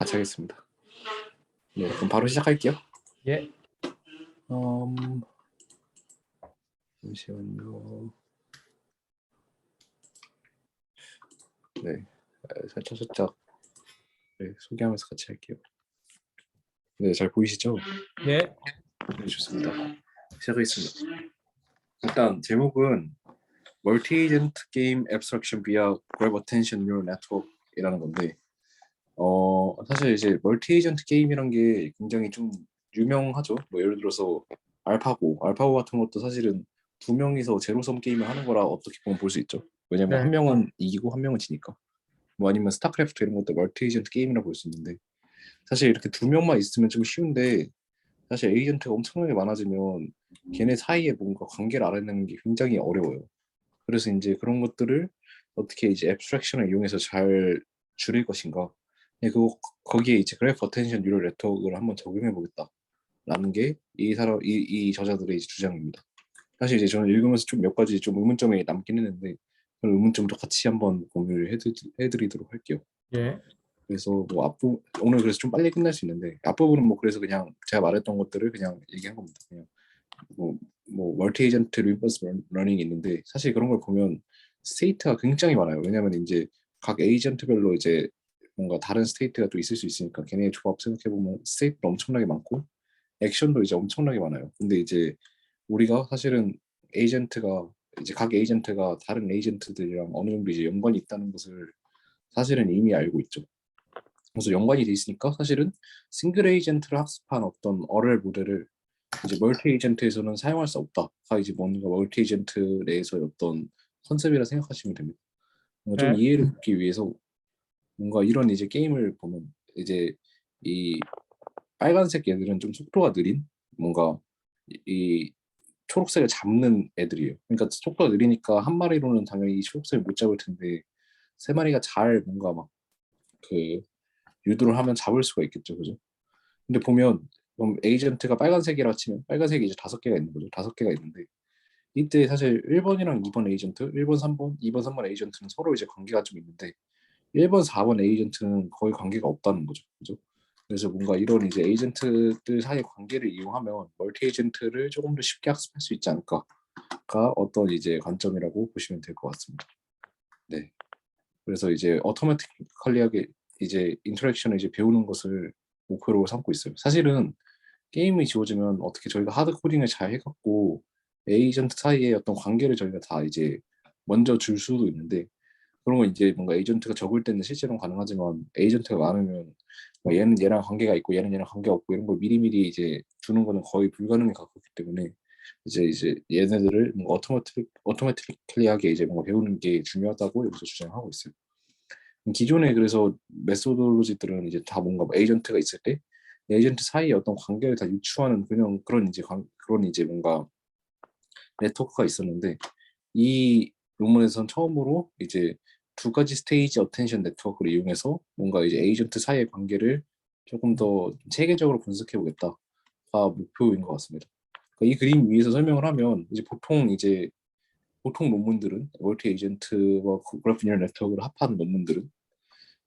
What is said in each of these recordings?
같이 하겠습니다. 네, 그럼 바로 시작할게요. 예. 잠시만요. 네, 살짝 네, 소개하면서 같이 할게요. 네, 잘 보이시죠? 예. 네, 좋습니다. 시작하겠습니다. 일단 제목은 Multi-Agent Game Abstraction via Graph Attention Neural Network이라는 건데, 사실 이제 멀티-에이전트 게임이란 게 굉장히 좀 유명하죠. 뭐 예를 들어서 알파고 같은 것도 사실은 두 명이서 제로섬 게임을 하는 거라 어떻게 보면 볼 수 있죠. 왜냐면 한 네. 명은 이기고 한 명은 지니까. 뭐 아니면 스타크래프트 이런 것도 멀티-에이전트 게임이라 볼 수 있는데, 사실 이렇게 두 명만 있으면 좀 쉬운데, 사실 에이전트가 엄청나게 많아지면 걔네 사이에 뭔가 관계를 알아내는 게 굉장히 어려워요. 그래서 이제 그런 것들을 어떻게 이제 앱스트랙션을 이용해서 잘 줄일 것인가. 네, 거기에 이제 그래프 어텐션 뉴럴 네트워크를 한번 적용해 보겠다라는 게 이 저자들의 이제 주장입니다. 사실 이제 저는 읽으면서 좀 몇 가지 좀 의문점이 남긴 했는데, 그런 의문점도 같이 한번 공유를 해드리도록 할게요. 예. 그래서 뭐 오늘 그래서 좀 빨리 끝날 수 있는데, 앞부분은 뭐 그래서 그냥 제가 말했던 것들을 그냥 얘기한 겁니다. 그냥 뭐 멀티 에이전트 리버스 러닝이 있는데, 사실 그런 걸 보면 스테이트가 굉장히 많아요. 왜냐면 이제 각 에이전트별로 이제 뭔가 다른 스테이트가 또 있을 수 있으니까 걔네의 조합 생각해 보면 스테이트도 엄청나게 많고 액션도 이제 엄청나게 많아요. 근데 이제 우리가 사실은 에이전트가 이제 각 에이전트가 다른 에이전트들이랑 어느 정도 이제 연관이 있다는 것을 사실은 이미 알고 있죠. 그래서 연관이 돼 있으니까 사실은 싱글 에이전트를 학습한 어떤 어렐 모델을 이제 멀티 에이전트에서는 사용할 수 없다가 이제 뭔가 멀티 에이전트 내에서의 어떤 컨셉이라 생각하시면 됩니다. 뭔가 좀 예. 이해를 돕기 위해서 뭔가 이런 이제 게임을 보면 이제 이 빨간색 애들은 좀 속도가 느린 뭔가 이 초록색을 잡는 애들이에요. 그러니까 속도가 느리니까 한 마리로는 당연히 이 초록색을 못 잡을 텐데 세 마리가 잘 뭔가 막 그 유도를 하면 잡을 수가 있겠죠, 그죠? 근데 보면 그럼 에이전트가 빨간색이라 치면 빨간색이 이제 5개가 있는 거죠. 5개가 있는데 이때 사실 1번이랑 2번 에이전트, 1번, 3번, 2번, 3번 에이전트는 서로 이제 관계가 좀 있는데 1번, 4번 에이전트는 거의 관계가 없다는 거죠. 그죠? 그래서 뭔가 이런 이제 에이전트들 사이 관계를 이용하면 멀티 에이전트를 조금 더 쉽게 학습할 수 있지 않을까가 어떤 이제 관점이라고 보시면 될 것 같습니다. 네. 그래서 이제 어토매티컬리하게 이제 인터랙션을 이제 배우는 것을 목표로 삼고 있어요. 사실은 게임이 지워지면 어떻게 저희가 하드 코딩을 잘 해갖고 에이전트 사이의 어떤 관계를 저희가 다 이제 먼저 줄 수도 있는데, 그런 건 이제 뭔가 에이전트가 적을 때는 실제로는 가능하지만 에이전트가 많으면 뭐 얘는 얘랑 관계가 있고 얘는 얘랑 관계가 없고 이런 걸 미리미리 이제 주는 거는 거의 불가능에 가깝기 때문에 이제 얘네들을 뭔가 어토매틱리하게 이제 뭔가 배우는 게 중요하다고 여기서 주장하고 있어요. 기존에 그래서 메소돌로지들은 이제 다 뭔가 뭐 에이전트가 있을 때 에이전트 사이에 어떤 관계를 다 유추하는 그냥 그런 이제 뭔가 네트워크가 있었는데, 이 논문에서는 처음으로 이제 두 가지 스테이지 어텐션 네트워크를 이용해서 뭔가 이제 에이전트 사이의 관계를 조금 더 체계적으로 분석해 보겠다가 목표인 것 같습니다. 그러니까 이 그림 위에서 설명을 하면 이제 보통 논문들은 멀티 에이전트와 그래프 뉴럴 네트워크를 합한 논문들은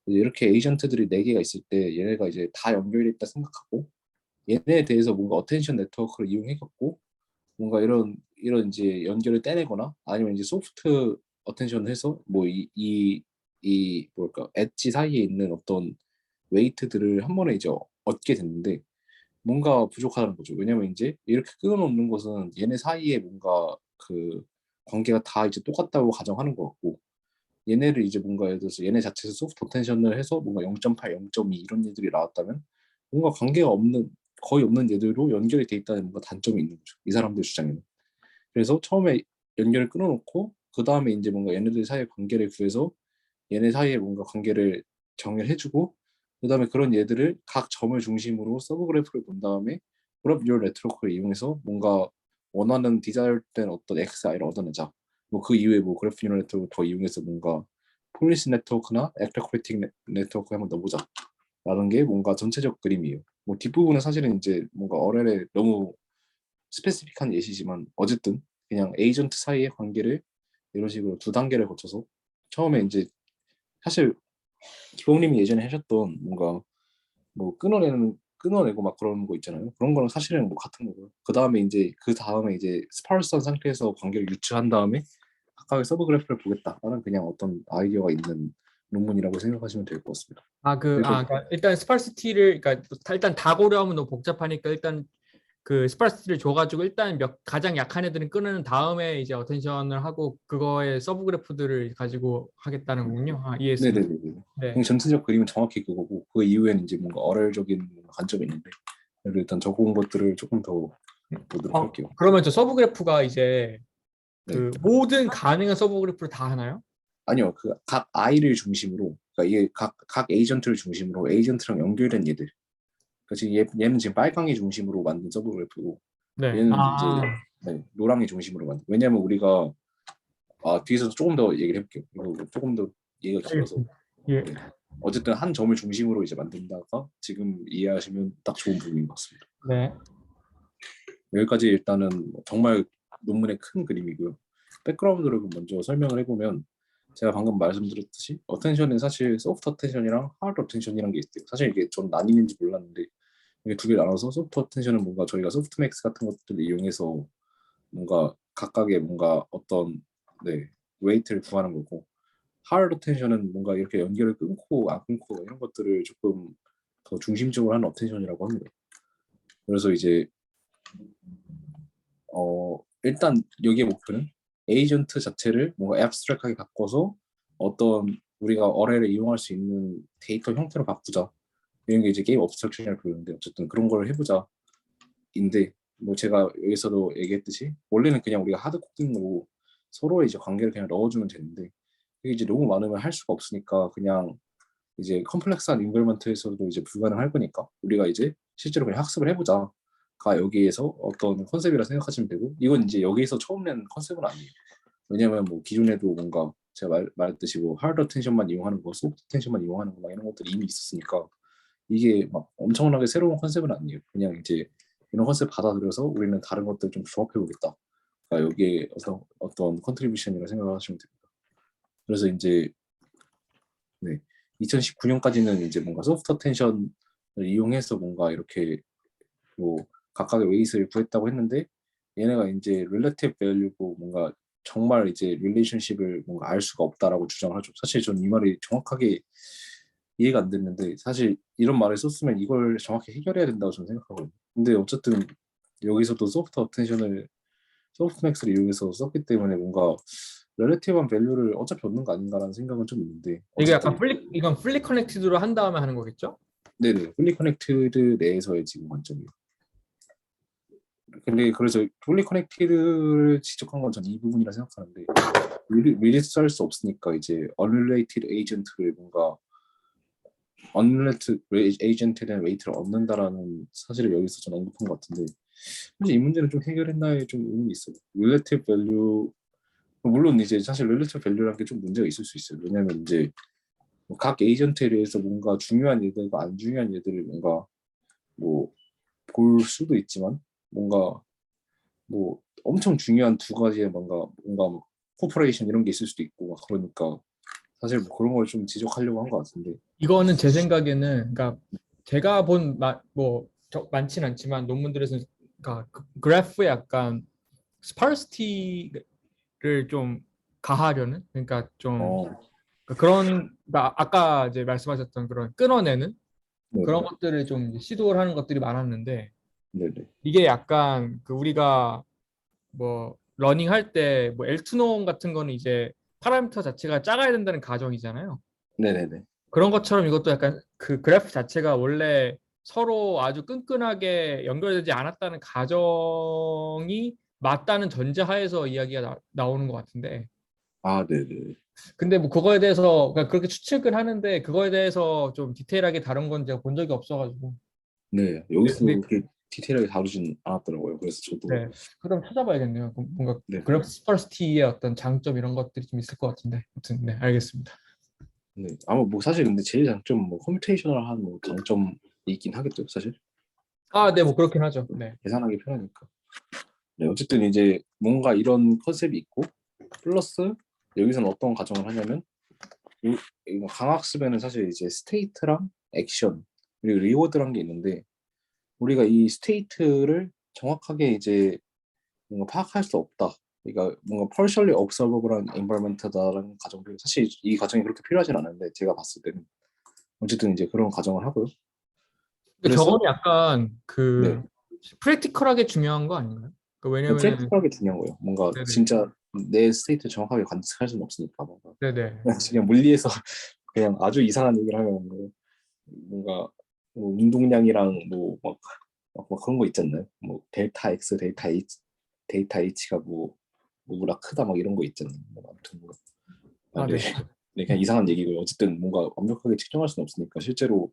이렇게 에이전트들이 네 개가 있을 때 얘네가 이제 다 연결돼 있다 생각하고 얘네에 대해서 뭔가 어텐션 네트워크를 이용해 갖고 뭔가 이런 이제 연결을 떼내거나 아니면 이제 소프트 어텐션을 해서 뭐 이 뭐랄까 엣지 사이에 있는 어떤 웨이트들을 한 번에 이제 얻게 됐는데 뭔가 부족하다는 거죠. 왜냐면 이제 이렇게 끊어놓는 것은 얘네 사이에 뭔가 그 관계가 다 이제 똑같다고 가정하는 것 같고, 얘네를 이제 뭔가 예를 들어서 얘네 자체에서 소프트 포텐션을 해서 뭔가 0.8, 0.2 이런 얘들이 나왔다면 뭔가 관계가 없는 거의 없는 얘들로 연결이 돼 있다는 뭔가 단점이 있는 거죠. 이 사람들 주장에는. 그래서 처음에 연결을 끊어놓고 그 다음에 이제 뭔가 얘네들 사이의 관계를 구해서 얘네 사이에 뭔가 관계를 정렬해주고 그 다음에 그런 얘들을 각 점을 중심으로 서브 그래프를 본 다음에 그래프 뉴럴 네트워크를 이용해서 뭔가 원하는 디자이어된 어떤 XI를 얻어내자. 뭐 그 이후에 뭐 그래프 뉴럴 네트워크 더 이용해서 뭔가 폴리시 네트워크나 액터크리틱 네트워크 한번 넣어보자. 라는 게 뭔가 전체적 그림이에요. 뭐 뒷부분은 사실은 이제 뭔가 어렐의 너무 스페시픽한 예시지만 어쨌든 그냥 에이전트 사이의 관계를 이런 식으로 두 단계를 거쳐서 처음에 이제 사실 기범님이 예전에 하셨던 뭔가 뭐 끊어내고 막 그러는 거 있잖아요. 그런 거랑 사실은 뭐 같은 거고요. 그 다음에 이제 스파르스한 상태에서 관계를 유추한 다음에 각각의 서브 그래프를 보겠다라는 그냥 어떤 아이디어가 있는 논문이라고 생각하시면 될 것 같습니다. 그래서 그러니까 일단 스파르시티를, 그러니까 일단 다 고려하면 너무 복잡하니까 일단 그 스파르시티를 줘가지고 일단 가장 약한 애들은 끊는 다음에 이제 어텐션을 하고 그거의 서브 그래프들을 가지고 하겠다는 거군요. 이해했습니다. 네네네. 네. 그냥 전체적 그림은 정확히 그거고 그 이후에는 이제 뭔가 어랄적인 관점이 있는데 그래도 일단 적은 것들을 조금 더 보도록 할게요. 그러면 저 서브 그래프가 이제 네. 그 모든 가능한 서브 그래프를 다 하나요? 아니요. 그 각 아이를 중심으로 그러니까 이게 각 에이전트를 중심으로 에이전트랑 연결된 얘들. 그러니까 지금 얘는 지금 빨강이 중심으로 만든 서브 그래프고 네. 얘는 이제 네, 노랑이 중심으로 만든. 왜냐하면 우리가 뒤에서 조금 더 얘기를 해볼게요. 이거 조금 더 얘기가 길어서. 알겠습니다. 예. 네. 어쨌든 한 점을 중심으로 이제 만든다가 지금 이해하시면 딱 좋은 부분인 것 같습니다. 네. 여기까지 일단은 정말 논문의 큰 그림이고요. 백그라운드를 먼저 설명을 해보면 제가 방금 말씀드렸듯이 어텐션은 사실 소프트 어텐션이랑 하드 어텐션이란 게 있대요. 사실 이게 전 나뉘는지 몰랐는데 이게 두 개 나눠서 소프트 어텐션은 뭔가 저희가 소프트맥스 같은 것들을 이용해서 뭔가 각각의 뭔가 어떤 네, 웨이트를 구하는 거고 하드 어텐션은 뭔가 이렇게 연결을 끊고 안 끊고 이런 것들을 조금 더 중심적으로 하는 어텐션이라고 합니다. 그래서 이제 일단 여기의 목표는 에이전트 자체를 뭔가 앱스트랙하게 바꿔서 어떤 우리가 어뢰를 이용할 수 있는 데이터 형태로 바꾸자. 이런 게 이제 게임 업스트랙션이라고 부르는데 어쨌든 그런 걸 해보자. 인데 뭐 제가 여기서도 얘기했듯이 원래는 그냥 우리가 하드 코딩으로 서로의 이제 관계를 그냥 넣어주면 되는데 이게 이제 너무 많으면 할 수가 없으니까 그냥 이제 컴플렉스한 인벌먼트에서도 이제 불가능할 거니까 우리가 이제 실제로 그냥 학습을 해보자. 가 여기에서 어떤 컨셉이라 생각하시면 되고 이건 이제 여기에서 처음 낸 컨셉은 아니에요. 왜냐하면 뭐 기존에도 뭔가 제가 말했듯이 뭐 하드 텐션만 이용하는 거, 소프트 텐션만 이용하는 거 막 이런 것들이 이미 있었으니까 이게 막 엄청나게 새로운 컨셉은 아니에요. 그냥 이제 이런 컨셉 받아들여서 우리는 다른 것들 좀 조합해 보겠다. 그러니까 여기에 어떤 컨트리뷰션이라 생각하시면 됩니다. 그래서 이제 네, 2019년까지는 이제 뭔가 소프트 텐션을 이용해서 뭔가 이렇게 뭐 각각의 웨이스를 구했다고 했는데 얘네가 이제 릴레티브 밸류고 뭔가 정말 이제 릴레이션십을 뭔가 알 수가 없다라고 주장을 하죠. 사실 저는 이 말이 정확하게 이해가 안 됐는데 사실 이런 말을 썼으면 이걸 정확히 해결해야 된다고 저는 생각하거든요. 근데 어쨌든 여기서도 소프트 어텐션을 소프트맥스를 이용해서 썼기 때문에 뭔가 렐레티브한 밸류를 어차피 얻는 거 아닌가라는 생각은 좀 있는데 이게 약간 어쨌든 이건 풀리 커넥티드로 한 다음에 하는 거겠죠? 네네 fully connected 내에서의 지금 관점이에요. 근데 그래서 fully connected를 지적한 건 전 이 부분이라 생각하는데 미리스 할 수 없으니까 이제 unrelated agent를 뭔가 unrelated agent에 대한 웨이트를 얻는다라는 사실을 여기서 전 언급한 것 같은데 사실 이 문제는 좀 해결했나에 좀 의문이 있어요. relative value 물론 이제 사실 relative value라는 게 좀 문제가 있을 수 있어요. 왜냐하면 이제 각 에이전트에 대해서 뭔가 중요한 일들과 안 중요한 일들을 뭔가 뭐 볼 수도 있지만 뭔가 뭐 엄청 중요한 두 가지의 뭔가 코퍼레이션 이런 게 있을 수도 있고 막 그러니까 사실 뭐 그런 걸 좀 지적하려고 한 것 같은데 이거는 제 생각에는, 그러니까 제가 본 뭐 많진 않지만 논문들에서 그러니까 그래프에 약간 스파르시티를 좀 가하려는, 그러니까 좀 어 그런, 그러니까 아까 이제 말씀하셨던 그런 끊어내는 그런 네네 것들을 좀 시도를 하는 것들이 많았는데, 네네 이게 약간 그 우리가 뭐 러닝 할 때 뭐 엘트논 같은 거는 이제 파라미터 자체가 작아야 된다는 가정이잖아요. 네네네 그런 것처럼 이것도 약간 그 그래프 자체가 원래 서로 아주 끈끈하게 연결되지 않았다는 가정이 맞다는 전제하에서 이야기가 나오는 것 같은데, 아 네네 근데 뭐 그거에 대해서 그러니까 그렇게 추측을 하는데 그거에 대해서 좀 디테일하게 다룬 건 제가 본 적이 없어가지고. 네 여기서 근데 그렇게 디테일하게 다루진 않았더라고요. 그래서 저도 네, 그럼 찾아봐야겠네요. 뭔가 네, 그래프 스퍼시티의 어떤 장점 이런 것들이 좀 있을 것 같은데. 아무튼 네, 알겠습니다. 네 아마 뭐 사실 근데 제일 장점 뭐 컴퓨테이셔널한 뭐 장점이 있긴 하겠죠 사실 네, 뭐 그렇긴 하죠. 네. 계산하기 편하니까. 네 어쨌든 이제 뭔가 이런 컨셉이 있고 플러스 여기서는 어떤 가정을 하냐면 이거 강학습에는 사실 이제 스테이트랑 액션 그리고 리워드란 게 있는데 우리가 이 스테이트를 정확하게 이제 뭔가 파악할 수 없다. 그러니까 뭔가 partially observable한 environment다라는 가정들 사실 이 가정이 그렇게 필요하진 않은데 제가 봤을 때는 어쨌든 이제 그런 가정을 하고요. 근데 그래서 저거는 약간 네, 그 프랙티컬하게 중요한 거 아닌가요? 그 왜냐면은 프랙티컬하게 중요한 거예요. 뭔가 네네 진짜 내 스테이트 정확하게 관측할 수는 없으니까 뭔가 네네 그냥 물리에서 그냥 아주 이상한 얘기를 하면 뭐 뭔가 뭐 운동량이랑 뭐 그런 거 있잖아요. 뭐 델타 X, 데이터 H가 뭐보다 크다 막 이런 거 있잖아요. 뭐 아무튼 뭐 아 네. 네. 네, 그냥 이상한 얘기고요. 어쨌든 뭔가 완벽하게 측정할 수는 없으니까 실제로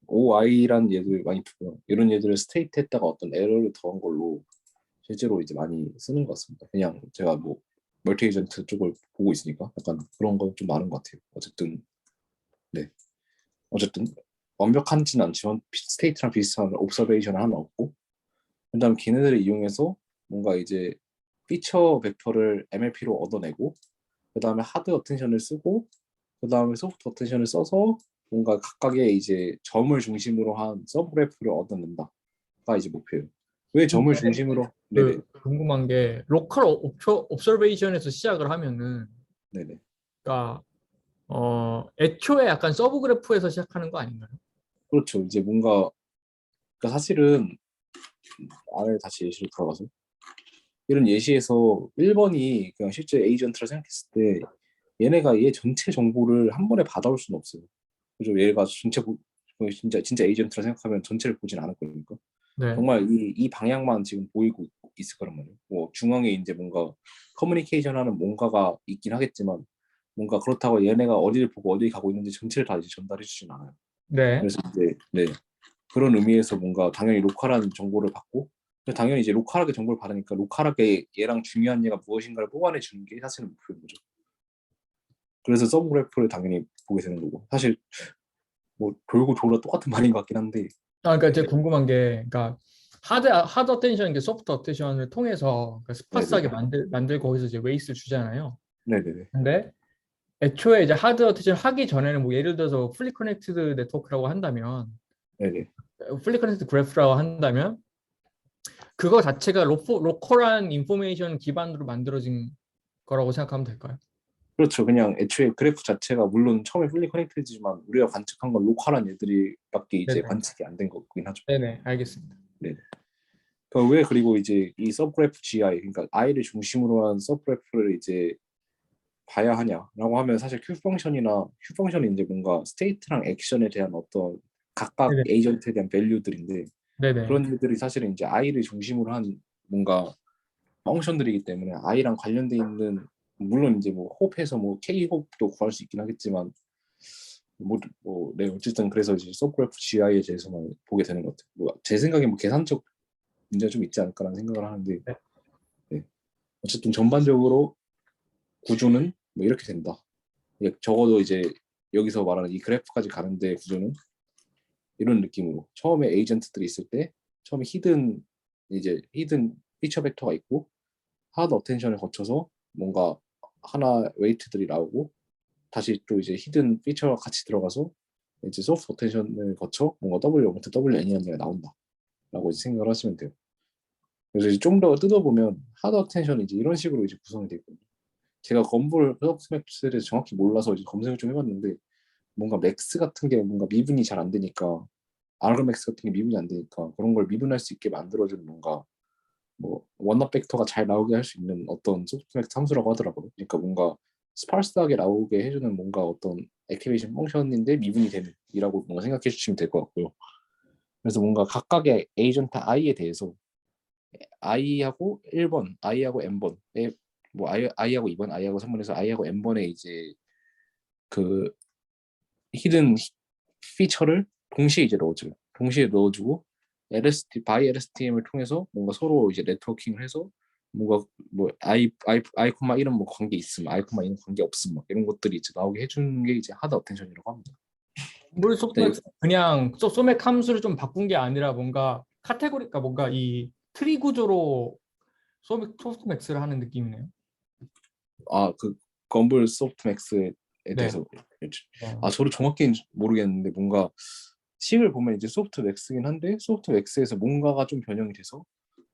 OI란 얘들 많이 두고요. 이런 얘들을 스테이트 했다가 어떤 에러를 더한 걸로 실제로 이제 많이 쓰는 것 같습니다. 그냥 제가 뭐 멀티 에이전트 쪽을 보고 있으니까 약간 그런 건 좀 많은 것 같아요. 어쨌든 네. 어쨌든 완벽한지는 않지만 스테이트랑 비슷한 옵서베이션을 하나 얻고 그다음 걔네들을 이용해서 뭔가 이제 피처 벡터를 MLP로 얻어내고 그다음에 하드 어텐션을 쓰고 그다음에 소프트 어텐션을 써서 뭔가 각각의 이제 점을 중심으로 한 서브그래프를 얻어낸다가 이제 목표예요. 왜 점을 중심으로 네네 그 궁금한 게 로컬 옵서베이션에서 시작을 하면은 네네 그러니까 애초에 약간 서브 그래프에서 시작하는 거 아닌가요? 그렇죠. 이제 뭔가 그러니까 사실은 안에 다시 예시를 들어가서 이런 예시에서 1번이 그냥 실제 에이전트라 생각했을 때 얘네가 얘 전체 정보를 한 번에 받아올 수는 없어요. 그죠? 얘가 진짜 에이전트라 생각하면 전체를 보진 않을 거니까. 네. 정말 이 방향만 지금 보이고 있을 거란 말이에요. 뭐 중앙에 이제 뭔가 커뮤니케이션 하는 뭔가가 있긴 하겠지만 뭔가 그렇다고 얘네가 어디를 보고 어디 가고 있는지 전체를 다 이제 전달해 주진 않아요. 네. 그래서 이제 네 그런 의미에서 뭔가 당연히 로컬한 정보를 받고 근데 당연히 이제 로컬하게 정보를 받으니까 로컬하게 얘랑 중요한 얘가 무엇인가를 뽑아내 주는 게 사실은 목표인 거죠. 그래서 서브그래프를 당연히 보게 되는 거고 사실 뭐 돌고 돌아 똑같은 말인 것 같긴 한데 그러니까 제가 궁금한 게 그러니까 하드 어텐션, 소프트 어텐션을 통해서 그러니까 스파스하게 네네네 만들고 거기서 이제 웨이스 주잖아요. 네네네 근데 애초에 이제 하드 어텐션 하기 전에는 뭐 예를 들어서 풀리 커넥티드 네트워크라고 한다면 네네 풀리 커넥티드 그래프라고 한다면 그거 자체가 로컬한 인포메이션 기반으로 만들어진 거라고 생각하면 될까요? 그렇죠. 그냥 애초에 그래프 자체가 물론 처음에 풀리 커넥트지만 우리가 관측한 건 로컬한 애들이밖에 이제 네네. 관측이 안 된 거긴 하죠. 네네. 알겠습니다. 네. 왜 그리고 이제 이 서브그래프 GI 그러니까 I를 중심으로 한 서브그래프를 이제 봐야 하냐라고 하면 사실 Q 펑션이 이제 뭔가 스테이트랑 액션에 대한 어떤 각각 네네. 에이전트에 대한 밸류들인데 네네. 그런 일들이 사실은 이제 I를 중심으로 한 뭔가 펑션들이기 때문에 I랑 관련돼 있는 물론 이제 뭐 홉해서 뭐 K 홉도 구할 수 있긴 하겠지만 네, 어쨌든 그래서 이제 서브그래프 GI에 대해서만 보게 되는 것 같아요. 제 생각에 뭐 계산적 문제가 좀 있지 않을까라는 생각을 하는데, 네. 네. 어쨌든 전반적으로 구조는 뭐 이렇게 된다. 적어도 이제 여기서 말하는 이 그래프까지 가는데 구조는 이런 느낌으로 처음에 에이전트들이 있을 때 처음에 히든 피처 벡터가 있고 하드 어텐션을 거쳐서 뭔가 하나 웨이트들이 나오고 다시 또 이제 히든 피처가 같이 들어가서 이제 소프트 어텐션을 거쳐 뭔가 WN이라는 게 나온다라고 이제 생각을 하시면 돼요. 그래서 이제 좀 더 뜯어보면 하드 어텐션이 이제 이런 식으로 이제 구성이 되어 있거든요. 제가 건볼 서브스맥스에 대해서 정확히 몰라서 이제 검색을 좀 해봤는데 뭔가 맥스 같은 게 뭔가 미분이 잘 안 되니까 아르맥스 같은 게 미분이 안 되니까 그런 걸 미분할 수 있게 만들어주는 뭔가 뭐 원업 벡터가 잘 나오게 할 수 있는 어떤 소프트맥스 함수라고 하더라고요. 그러니까 뭔가 스파르스하게 나오게 해주는 뭔가 어떤 액티베이션 펑션인데 미분이 되는 이라고 뭔가 생각해 주시면 될 것 같고요. 그래서 뭔가 각각의 에이전트 i에 대해서 i하고 1번, i하고 n번, 뭐 i하고 2번, i하고 3번에서 i하고 n번의 이제 그 히든 피처를 동시에 이제 넣어줘요. 동시에 넣어주고 바이 LSTM을 통해서 뭔가 서로 이제 네트워킹을 해서 뭔가 뭐 아이코마 이런 뭐 관계 있음, 아이코마 이런 관계 없음 막 이런 것들이 이제 나오게 해주는 게 이제 하드 어텐션이라고 합니다. 물 네, 소프트맥스 그냥 소맥 함수를 좀 바꾼 게 아니라 뭔가 카테고리가 뭔가 이 트리 구조로 소프트맥스를 하는 느낌이네요. 그 건블 소프트맥스에 네. 대해서 네. 저도 정확히는 모르겠는데 뭔가 식을 보면 이제 소프트맥스긴 한데 소프트맥스에서 뭔가가 좀 변형이 돼서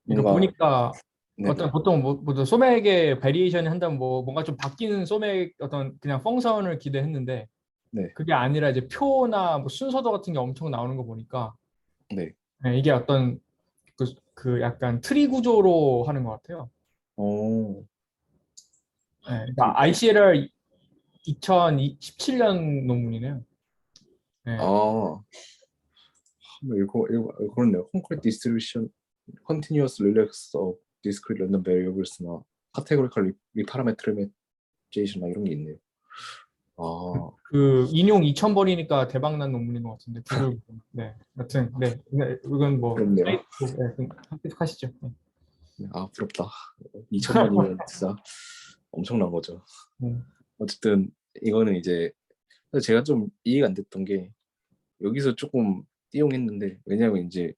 그러니까 뭔가 보니까 네네 어떤 보통 뭐 소맥의 베리에이션이 한다면 뭐 뭔가 좀 바뀌는 소맥 어떤 그냥 펑션을 기대했는데 네 그게 아니라 이제 표나 뭐 순서도 같은 게 엄청 나오는 거 보니까 네. 네, 이게 어떤 그 약간 트리 구조로 하는 것 같아요. 어, 네, 그, 그러니까 ICLR 2017년 논문이네요. 네, 아, 한번 그렇네요. Concrete distribution, continuous relax of discrete random variables나 categorical reparameterization 이런 게 있네요. 아, 그 인용 2,000번이니까 대박난 논문인 것 같은데 구글 네, 여튼 네, 이건 뭐 부럽네요. 사이트 네, 계속 하시죠. 네. 아, 부럽다. 2천만이면 진짜 엄청난 거죠. 네. 어쨌든 이거는 이제 제가 좀 이해가 안 됐던 게 여기서 조금 띠용했는데 왜냐면 이제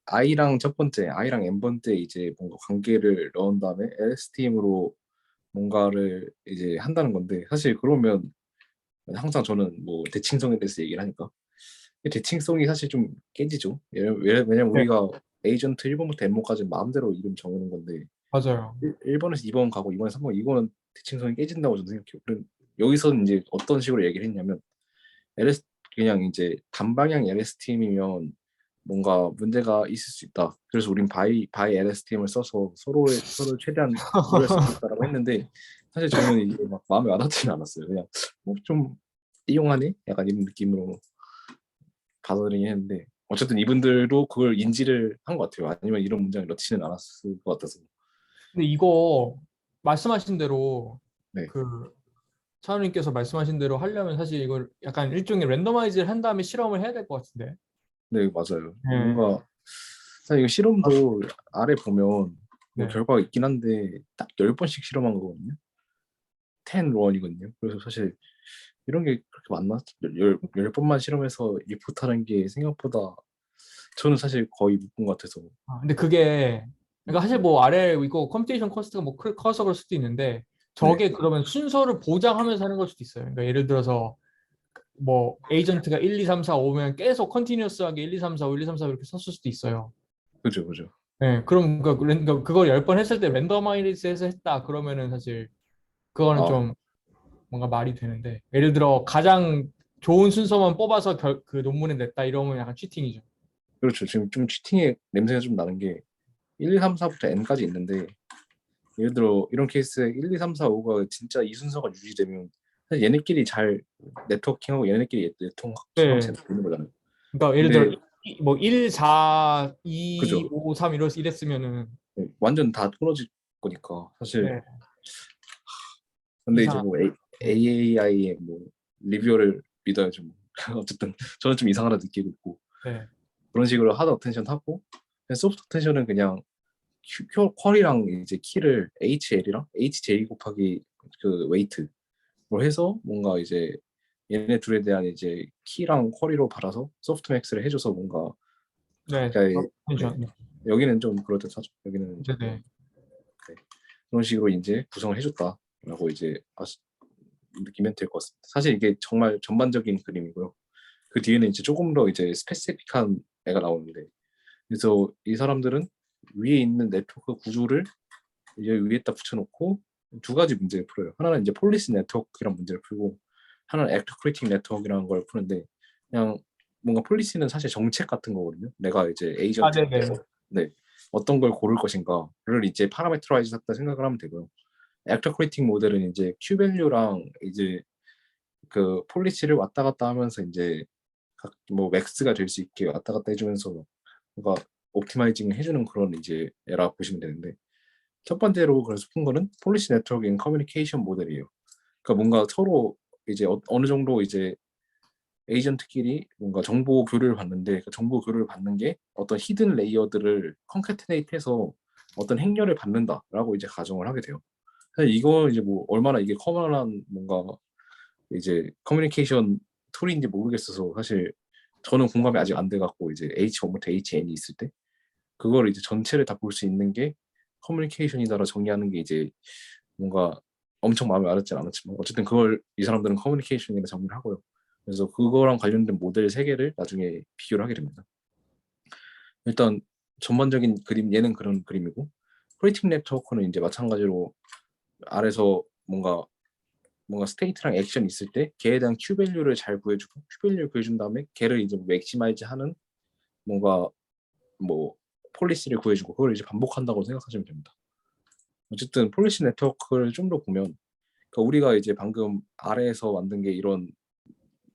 I랑 첫 번째, I랑 N 번째 이제 뭔가 관계를 넣은 다음에 LSTM으로 뭔가를 이제 한다는 건데 사실 그러면 항상 저는 뭐 대칭성에 대해서 얘기를 하니까 이 대칭성이 사실 좀 깨지죠. 왜냐면 네, 우리가 에이전트 1번부터 N번까지 마음대로 이름 정하는 건데 맞아요. 1번에서 2번 가고 2번에서 3번 이거는 대칭성이 깨진다고 저는 생각해요. 여기서는 이제 어떤 식으로 얘기를 했냐면 LS 그냥 이제 단방향 LSTM이면 뭔가 문제가 있을 수 있다. 그래서 우린 바이 LSTM을 써서 서로를 최대한 이해할 수 있겠다라고 했는데 사실 저는 이게 막 마음에 와닿지는 않았어요. 그냥 좀 띠용하네? 약간 이런 느낌으로 받아들이긴 했는데 어쨌든 이분들도 그걸 인지를 한 것 같아요. 아니면 이런 문장을 넣지는 않았을 것 같아서. 근데 이거 말씀하신 대로 네, 그 차우님께서 말씀하신 대로 하려면 사실 이걸 약간 일종의 랜더마이즈를 한 다음에 실험을 해야 될 것 같은데. 네 맞아요. 네. 뭔가 사실 이거 실험도 아래 보면 뭐 네. 결과가 있긴 한데 딱 10번씩 실험한 거거든요. 10런이거든요. 그래서 사실 이런 게 그렇게 많나? 열 번만 실험해서 리포트하는 게 생각보다 저는 사실 거의 못 본 것 같아서. 근데 그게 네. 그러니까 사실 뭐 아래 이거 컴퓨테이션 코스트가 뭐 커서 그럴 수도 있는데 네. 저게 그러면 순서를 보장하면서 하는 걸 수도 있어요. 그러니까 예를 들어서 뭐 에이전트가 1, 2, 3, 4, 5면 계속 컨티뉴어스하게 1, 2, 3, 4, 5, 1, 2, 3, 4 이렇게 썼을 수도 있어요. 그죠, 그죠. 네, 그럼 그걸 10번 했을 때 랜더마이즈해서 했다 그러면은 사실 그거는 아, 좀 뭔가 말이 되는데 예를 들어 가장 좋은 순서만 뽑아서 그 논문에 냈다 이러면 약간 치팅이죠. 그렇죠. 지금 좀 치팅의 냄새가 좀 나는 게 1, 2, 3, 4부터 N까지 있는데 예를 들어 이런 케이스에 1, 2, 3, 4, 5가 진짜 이 순서가 유지되면 사실 얘네끼리 잘 네트워킹하고 얘네끼리 네트워킹하고 네. 잘 되는 거잖아요. 그러니까 예를 근데 들어 뭐 1, 4, 2, 그죠. 5, 3 이랬으면은 네, 완전 다 떨어질 거니까 사실 네, 근데 이제 이상. 뭐 네. AAI의 뭐 리뷰어를 믿어야죠. 뭐. 어쨌든 저는 좀 이상하다 느끼고 있고 네. 그런 식으로 하드 어텐션 하고 소프트 어텐션은 그냥 쿼리랑 이제 키를 HL이랑 HJ 곱하기 그 웨이트로 해서 뭔가 이제 얘네 둘에 대한 이제 키랑 쿼리로 받아서 소프트맥스를 해줘서 뭔가 네. 각자의 네, 네. 여기는 좀 그럴듯하죠. 여기는 이제 뭐 네. 네, 그런 식으로 이제 구성을 해줬다라고 이제 느끼면 될 것 같습니다. 사실 이게 정말 전반적인 그림이고요. 그 뒤에는 이제 조금 더 이제 스페시픽한 애가 나오는데 그래서 이 사람들은 위에 있는 네트워크 구조를 이제 위에다 붙여놓고 두 가지 문제를 풀어요. 하나는 이제 폴리시 네트워크라는 문제를 풀고 하나는 액터 크리틱 네트워크라는 걸 푸는데 그냥 뭔가 폴리시는 사실 정책 같은 거거든요. 내가 이제 에이전트인데 네네. 네, 어떤 걸 고를 것인가를 이제 파라메트라이즈 했다 생각을 하면 되고요. 액터 크리틱 모델은 이제 q 밸류랑 이제 그 폴리시를 왔다 갔다 하면서 이제 뭐 맥스가 될 수 있게 왔다 갔다 해주면서 뭔가 옵티마이징 해주는 그런 이제 에라 보시면 되는데 첫 번째로 그래서 푼 거는 폴리시 네트워크인 커뮤니케이션 모델이에요. 그러니까 뭔가 서로 이제 어느 정도 이제 에이전트끼리 뭔가 정보 교류를 받는데 그 정보 교류를 받는 게 어떤 히든 레이어들을 컨캐테네이트해서 어떤 행렬을 받는다라고 이제 가정을 하게 돼요. 사실 이거 이제 뭐 얼마나 이게 커먼한 뭔가 이제 커뮤니케이션 툴인지 모르겠어서 사실 저는 공감이 아직 안 돼갖고 이제 H1부터 HN이 있을 때 그걸 이제 전체를 다 볼 수 있는 게 커뮤니케이션이다라 정의하는 게 이제 뭔가 엄청 마음에 와닿진 않았지만 어쨌든 그걸 이 사람들은 커뮤니케이션이라 정의를 하고요. 그래서 그거랑 관련된 모델 3개를 나중에 비교를 하게 됩니다. 일단 전반적인 그림, 얘는 그런 그림이고, 크리에이티브 네트워크는 이제 마찬가지로 아래서 뭔가 스테이트랑 액션이 있을 때 걔에 대한 큐 밸류를 잘 구해주고, 큐 밸류를 구해준 다음에 걔를 이제 맥시마이즈 하는 뭔가 뭐 폴리시를 구해주고, 그걸 이제 반복한다고 생각하시면 됩니다. 어쨌든 폴리시 네트워크를 좀 더 보면, 그러니까 우리가 이제 방금 아래에서 만든 게 이런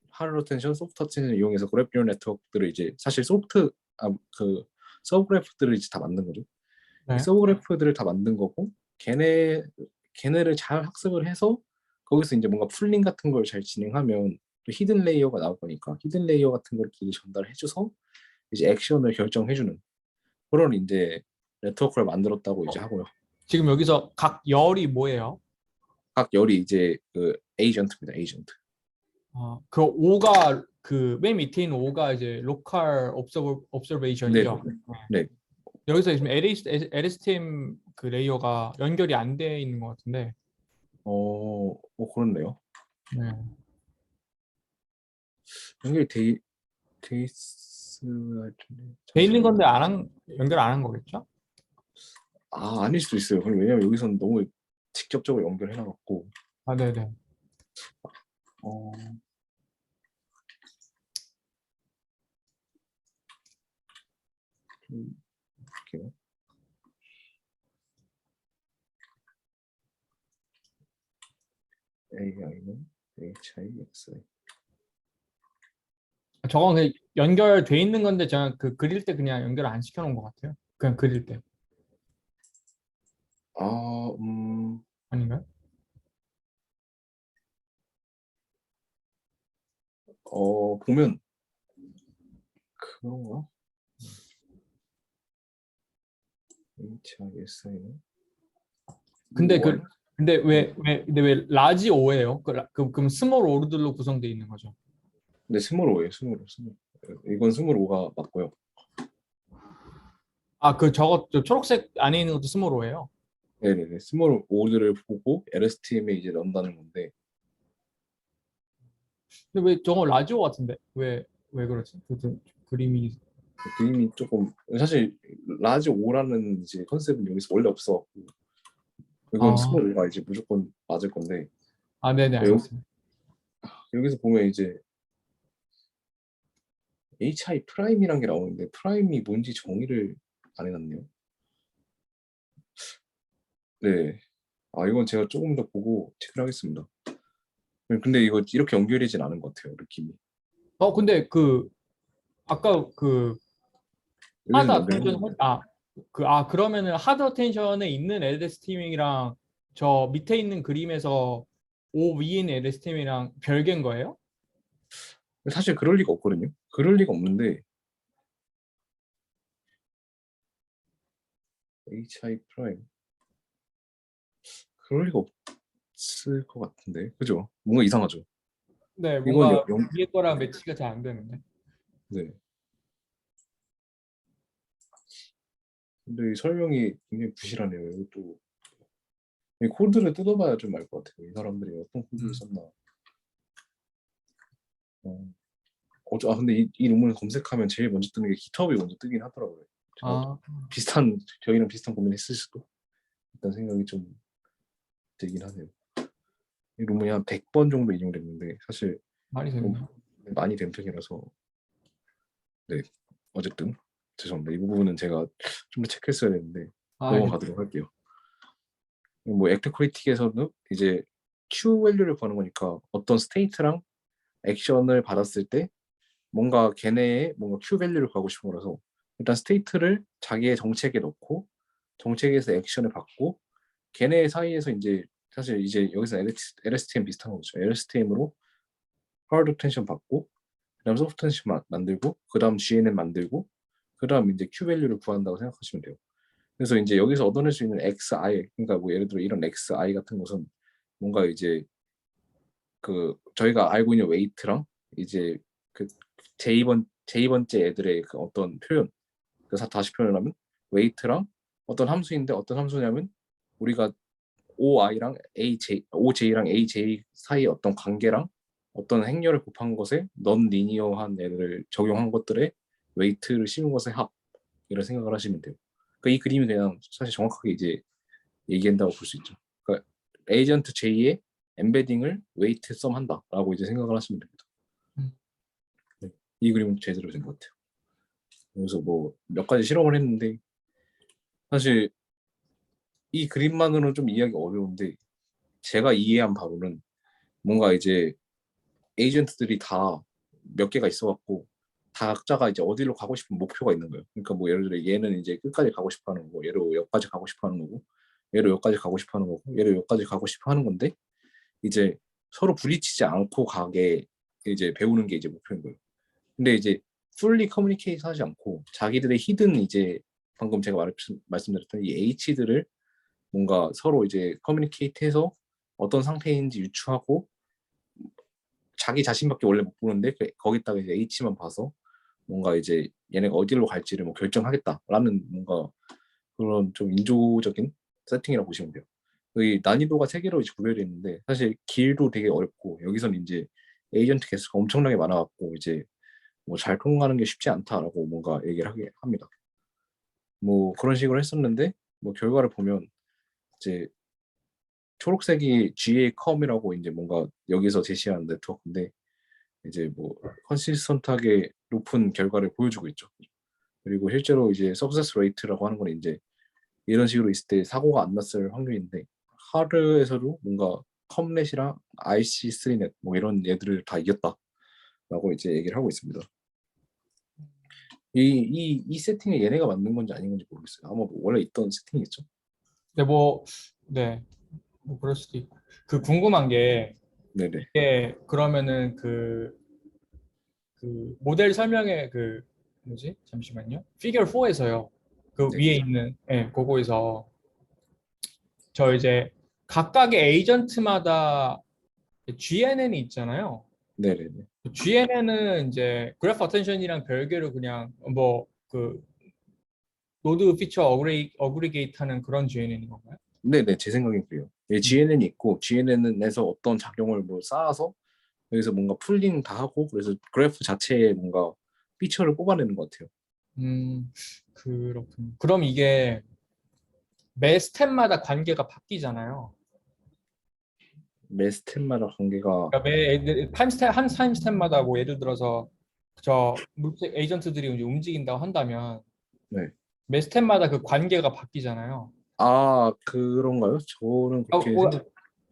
하드 어텐션, 소프트 어텐션을 이용해서 그래프 뉴럴 네트워크들을 이제 사실 그 서브 그래프들을 이제 다 만든 거죠. 이 네. 서브 그래프들을 다 만든 거고, 걔네를 잘 학습을 해서 거기서 이제 뭔가 풀링 같은 걸 잘 진행하면 또 히든 레이어가 나올 거니까 히든 레이어 같은 걸 전달해줘서 이제 액션을 결정해주는 그런 이제 네트워크를 만들었다고 이제 하고요. 지금 여기서 각 열이 뭐예요? 각 열이 이제 그 에이전트입니다. 에이전트. 그 5가 그 맨 밑에 있는 5가 이제 로컬 네, 옵저베이션이죠. 네. 여기서 지금 LSTM 그 레이어가 연결이 안 돼 있는 것 같은데. 그렇네요. 네. 연결이 돼 있어야 텐데. 돼 있는 잠시만요. 건데 연결 안 한 거겠죠? 아닐 수도 있어요. 왜냐면 여기서는 너무 직접적으로 연결해놔갖고. 아, 네네. 어, 좀 볼게요. AI는 HIXI. 저건 그냥 연결돼 있는 건데 제가 그 그릴 때 그냥 연결 안 시켜놓은 것 같아요. 그냥 그릴 때 아, 아닌가요? 보면 그런가? HISI는 근데 UI? 근데 왜 라지 오예요? 그럼 스몰 오르들로 구성되어 있는 거죠? 네, 스몰5예요. 스몰5. 이건 스몰5가 맞고요. 저 초록색 안에 있는 것도 스몰 오예요. 네네네. 스몰5를 보고 LSTM에 이제 넣는다는 건데, 근데 왜 저거 라지 오 같은데? 왜 그러지? 그림이 그림이 조금 사실 라지 5라는 이제 컨셉은 여기서 원래 없어. 이건 아, 스몰5가 이제 무조건 맞을 건데, 네네 여기, 알겠습니다. 여기서 보면 이제 HI 프라임이란 게 나오는데 프라임이 뭔지 정의를 안 해놨네요. 네. 이건 제가 조금 더 보고 체크를 하겠습니다. 근데 이거 이렇게 연결되진 않은 것 같아요, 느낌이. 근데 아까 하드 여기서 어텐션 연결했는데. 그러면은 하드 어텐션에 있는 LS팀이랑 저 밑에 있는 그림에서 O 위에 있는 LS팀이랑 별개인 거예요? 사실 그럴 리가 없거든요. 그럴 리가 없는데 HI 프라임 그럴 리가 없을 것 같은데, 그죠? 뭔가 이상하죠. 네, 이건 뭔가 위에 거랑 매치가 잘 안 되는데. 네. 근데 이 설명이 굉장히 부실하네요. 이것도 이 코드를 뜯어봐야 좀 알 것 같아요. 이 사람들이 어떤 코드를 음. 썼나. 어, 근데 이 논문을 검색하면 제일 먼저 뜨는 게 GitHub이 먼저 뜨긴 하더라고요. 제가 아, 저희랑 비슷한 고민했을 수도 있다는 생각이 좀 들긴 하네요. 이 논문이 한 100번 정도 인용됐는데 사실 많이 너무 됐네요. 많이 된 편이라서 네, 어쨌든 죄송합니다. 이 부분은 제가 좀 더 체크했어야 했는데 알겠습니다. 넘어가도록 할게요. 뭐 액트크리틱에서는 이제 Q 밸류를 구하는 거니까 어떤 스테이트랑 액션을 받았을 때 뭔가 걔네의 뭔가 Q 밸류를 구하고 싶은 거라서 일단 스테이트를 자기의 정책에 넣고 정책에서 액션을 받고 걔네 사이에서 이제 사실 이제 여기서 LSTM 비슷한 거죠. LSTM으로 하드 텐션 받고 그다음 소프트 텐션 만들고 그다음 GNN 만들고 그다음 이제 Q 밸류를 구한다고 생각하시면 돼요. 그래서 이제 여기서 얻어낼 수 있는 XI, 그러니까 뭐 예를 들어 이런 XI 같은 것은 뭔가 이제 그 저희가 알고 있는 웨이트랑 이제 그 J번째 애들의 그 어떤 표현, 그래서 다시 표현하면 웨이트랑 어떤 함수인데 어떤 함수냐면 우리가 OI랑 OJ랑 AJ 사이의 어떤 관계랑 어떤 행렬을 곱한 것에 넌 리니어한 애를 적용한 것들에 웨이트를 씌운 것의 합 이런 생각을 하시면 돼요. 그러니까 이 그림이 그냥 사실 정확하게 이제 얘기한다고 볼 수 있죠. 그러니까 에이전트 J의 엠베딩을 웨이트 썸한다라고 이제 생각을 하시면 됩니다. 음. 네, 이 그림은 제대로 된 것 같아요. 그래서 뭐 몇 가지 실험을 했는데 사실 이 그림만으로는 좀 이해하기 어려운데 제가 이해한 바로는 뭔가 이제 에이전트들이 다 몇 개가 있어갖고 다 각자가 이제 어디로 가고 싶은 목표가 있는 거예요. 그러니까 뭐 예를 들어 얘는 이제 끝까지 가고 싶어하는 거고, 얘로 여기까지 가고 싶어하는 거고, 얘로 여기까지 가고 싶어하는 거고, 얘로 여기까지 가고 싶어하는 건데 이제 서로 부딪히지 않고 가게 이제 배우는 게 이제 목표인 거예요. 근데 이제 풀리 커뮤니케이트 하지 않고 자기들의 히든 이제 방금 제가 말씀드렸던 이 H들을 뭔가 서로 이제 커뮤니케이트해서 어떤 상태인지 유추하고 자기 자신밖에 원래 못 보는데 거기다가 이제 H만 봐서 뭔가 이제 얘네가 어디로 갈지를 뭐 결정하겠다라는 뭔가 그런 좀 인조적인 세팅이라고 보시면 돼요. 이 난이도가 세 개로 이제 구별되어 있는데 사실 길도 되게 어렵고 여기서는 이제 에이전트 개수가 엄청나게 많아갖고 이제 뭐 잘 통과하는 게 쉽지 않다라고 뭔가 얘기를 하게 합니다. 뭐 그런 식으로 했었는데 뭐 결과를 보면 이제 초록색이 GA.com이라고 이제 뭔가 여기서 제시한 네트워크인데 이제 뭐 컨시스턴트하게 높은 결과를 보여주고 있죠. 그리고 실제로 이제 석세스 레이트라고 하는 건 이제 이런 식으로 있을 때 사고가 안 났을 확률인데 하르에서도 뭔가 컴넷이랑 IC3넷 뭐 이런 얘들을 다 이겼다라고 이제 얘기를 하고 있습니다. 이 세팅에 얘네가 만든 건지 아닌 건지 모르겠어요. 아마 뭐 원래 있던 세팅이겠죠. 네, 네, 뭐 그럴 수도 있고. 그 궁금한 게 네네. 이게 그러면은 그 모델 설명회 그 뭐지? 잠시만요. 피겨 4에서요. 그 네. 위에 있는 그거에서 저 이제 각각의 에이전트마다 GNN이 있잖아요. 네네네. GNN은 이제 그래프 어텐션이랑 별개로 그냥 뭐 그 노드 피처 어그리게이트 하는 그런 GNN인 건가요? 네네. 제 생각엔 그래요. 예, 음, GNN이 있고 GNN에서 어떤 작용을 뭐 쌓아서 여기서 뭔가 풀링 다 하고 그래서 그래프 자체에 뭔가 피처를 뽑아내는 것 같아요. 음, 그렇군요. 그럼 이게 매 스텝마다 관계가 바뀌잖아요. 매 스텝마다 관계가 그러니까 한 타임 스텝마다 뭐 예를 들어서 저 물색 에이전트들이 이제 움직인다고 한다면 네. 매 스텝마다 그 관계가 바뀌잖아요. 아 그런가요? 저는 그렇게 생각.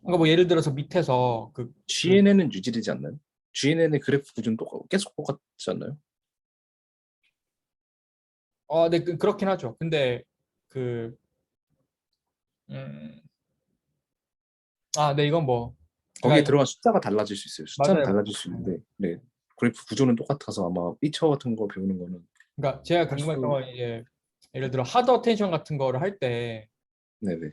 그러니까 뭐 예를 들어서 밑에서 GNN은 유지되지 않나요? GNN의 그래프 구조는 계속 똑같지 않나요? 네, 그렇긴 하죠. 근데 그 음, 네, 이건 뭐 거기에 그러니까 들어간 숫자가 달라질 수 있어요. 숫자는 맞아요. 달라질 수 있는데, 네. 그래프 구조는 똑같아서 아마 피처 같은 거 배우는 거는 그러니까 제가 할 궁금했던 수. 건 이제 예를 들어 하드 어텐션 같은 거를 할 때 네네.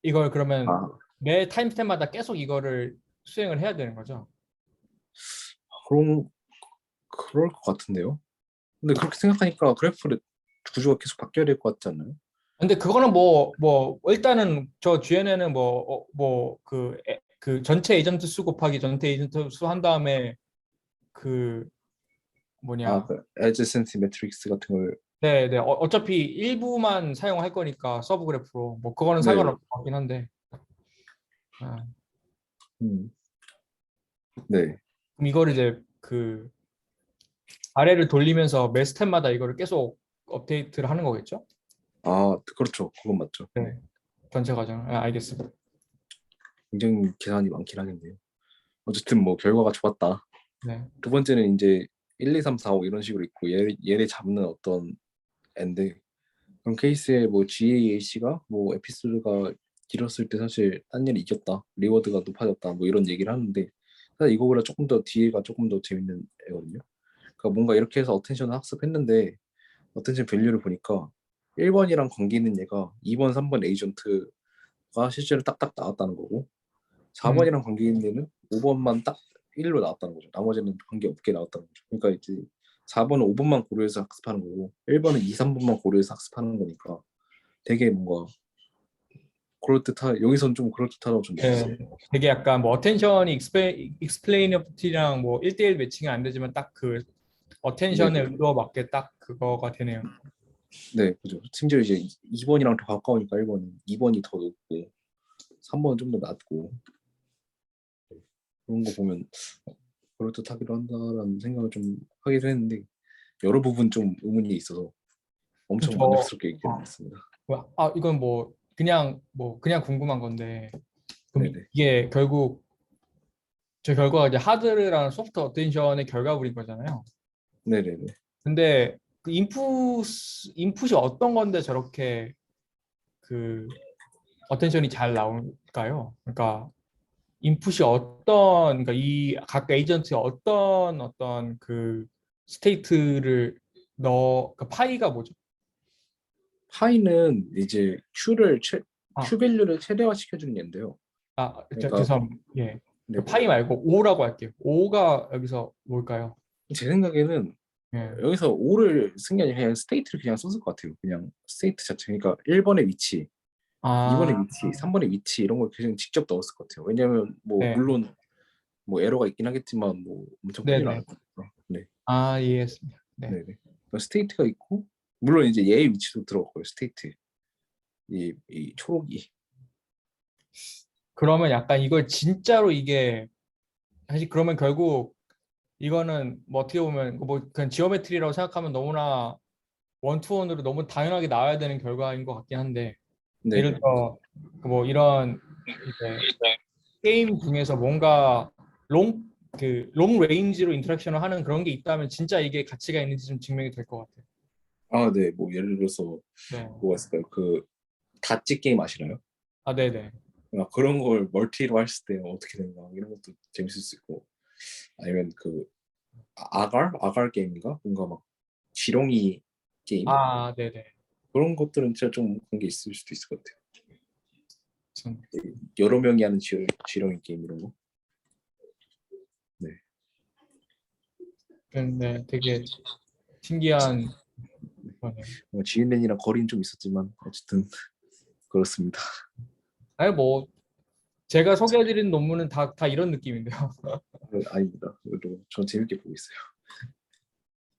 이걸 그러면 아 매 타임스텝마다 계속 이거를 수행을 해야 되는 거죠. 그럼 그럴 것 같은데요. 근데 그렇게 생각하니까 그래프 구조가 계속 바뀌어야 될 것 같지 않나요? 근데 그거는 뭐 일단은 저 GNN은 그 전체 에이전트 수 곱하기 전체 에이전트 수 한 다음에 그 뭐냐 그 adjacency 매트릭스 같은 걸. 네, 어차피 일부만 사용할 거니까 서브 그래프로 뭐 그거는 네. 상관없긴 긴 한데 아, 음, 네. 그럼 이거를 이제 그 아래를 돌리면서 매 스텝마다 이거를 계속 업데이트를 하는 거겠죠? 그렇죠. 그건 맞죠. 네. 네, 전체 과정. 알겠습니다. 굉장히 계산이 많긴 하겠네요. 어쨌든 뭐 결과가 좋았다. 네. 두 번째는 이제 1, 2, 3, 4, 5 이런 식으로 있고 얘를 잡는 어떤 앤데 그런 케이스에 뭐 GAAC가 뭐 에피소드가 길었을 때 사실 딴 일이 이겼다. 리워드가 높아졌다. 뭐 이런 얘기를 하는데 사실 이거보다 조금 더 뒤에가 조금 더 재밌는 애거든요. 그러니까 뭔가 이렇게 해서 어텐션을 학습했는데 어텐션 밸류를 보니까 1번이랑 관계 있는 얘가 2번, 3번 에이전트가 실제로 딱딱 나왔다는 거고 음, 4번이랑 관계 있는 애는 5번만 딱 1로 나왔다는 거죠. 나머지는 관계 없게 나왔다는 거죠. 그러니까 이제 4번은 5번만 고려해서 학습하는 거고 1번은 2, 3번만 고려해서 학습하는 거니까 되게 뭔가 그럴듯하 여기선 좀 그럴듯하다고 좀 느꼈어요. 되게 약간 뭐 어텐션이 익스플레이너비티랑 뭐 1대1 매칭이 안 되지만 딱 그 어텐션의 네네. 의도와 맞게 딱 그거가 되네요. 네, 그죠. 심지어 이제 2번이랑 더 가까우니까 1번은 2번이 더 높고 3번은 좀 더 낮고 그런 거 보면 그럴듯하기도 한다라는 생각을 좀 하기도 했는데 여러 부분 좀 의문이 있어서 엄청 저 만족스럽게 얘기를 했습니다. 이건 뭐 그냥 궁금한 건데 그럼 네네. 이게 결국 저 결과가 이제 하드랑 소프트 어텐션의 결과물인 거잖아요. 네네네. 근데 그 인풋이 어떤 건데 저렇게 그 어텐션이 잘 나올까요? 그러니까 인풋이 그러니까 이 각 에이전트의 어떤 그 스테이트를 그 파이가 뭐죠? 파이는 이제 아, Q 밸류를 최대화 시켜주는 얘인데요. 그러니까 죄송합니다. 예. 그 네네. 파이 말고 O라고 할게요. O가 여기서 뭘까요? 제 생각에는 예. 여기서 5를 쓴 게 아니라 그냥 스테이트를 그냥 썼을 것 같아요. 그냥 스테이트 자체. 그러니까 1번의 위치, 2번의 아, 위치, 3번의 위치 이런 걸 그냥 직접 넣었을 것 같아요. 왜냐하면 뭐 네. 물론 뭐 에러가 있긴 하겠지만 뭐 엄청 크진 네네. 않을 거니까. 네, 이해했습니다. 네. 네네. 그러니까 스테이트가 있고 물론 이제 얘의 위치도 들어갔고요. 스테이트 이 초록이. 그러면 약간 이걸 진짜로 이게 사실 그러면 결국 이거는 뭐 어떻게 보면 뭐 그냥 지오메트리라고 생각하면 너무나 원투원으로 너무 당연하게 나와야 되는 결과인 것 같긴 한데 예를 네네. 들어 뭐 이런 이제 게임 중에서 뭔가 롱 레인지로 인터랙션을 하는 그런 게 있다면 진짜 이게 가치가 있는지 좀 증명이 될 것 같아요. 아, 네. 뭐 예를 들어서 네. 뭐가 있을까요? 그 다찌 게임 아시나요? 네네. 그런 걸 멀티로 했을 때 어떻게 되는가 이런 것도 재밌을 수 있고 아니면 그 아갈 게임인가 뭔가 막 지렁이 게임 네네. 그런 것들은 진짜 좀 그런 게 있을 수도 있을 것 같아요. 참, 여러 명이 하는 지렁이 게임 이런 거. 네. 근데 되게 신기한 거네요. 지인맨이랑 거리는 좀 있었지만 어쨌든 그렇습니다. 아니 뭐 제가 소개해드린 논문은 다 이런 느낌인데요. 아닙니다. 그래도 전 재밌게 보고 있어요.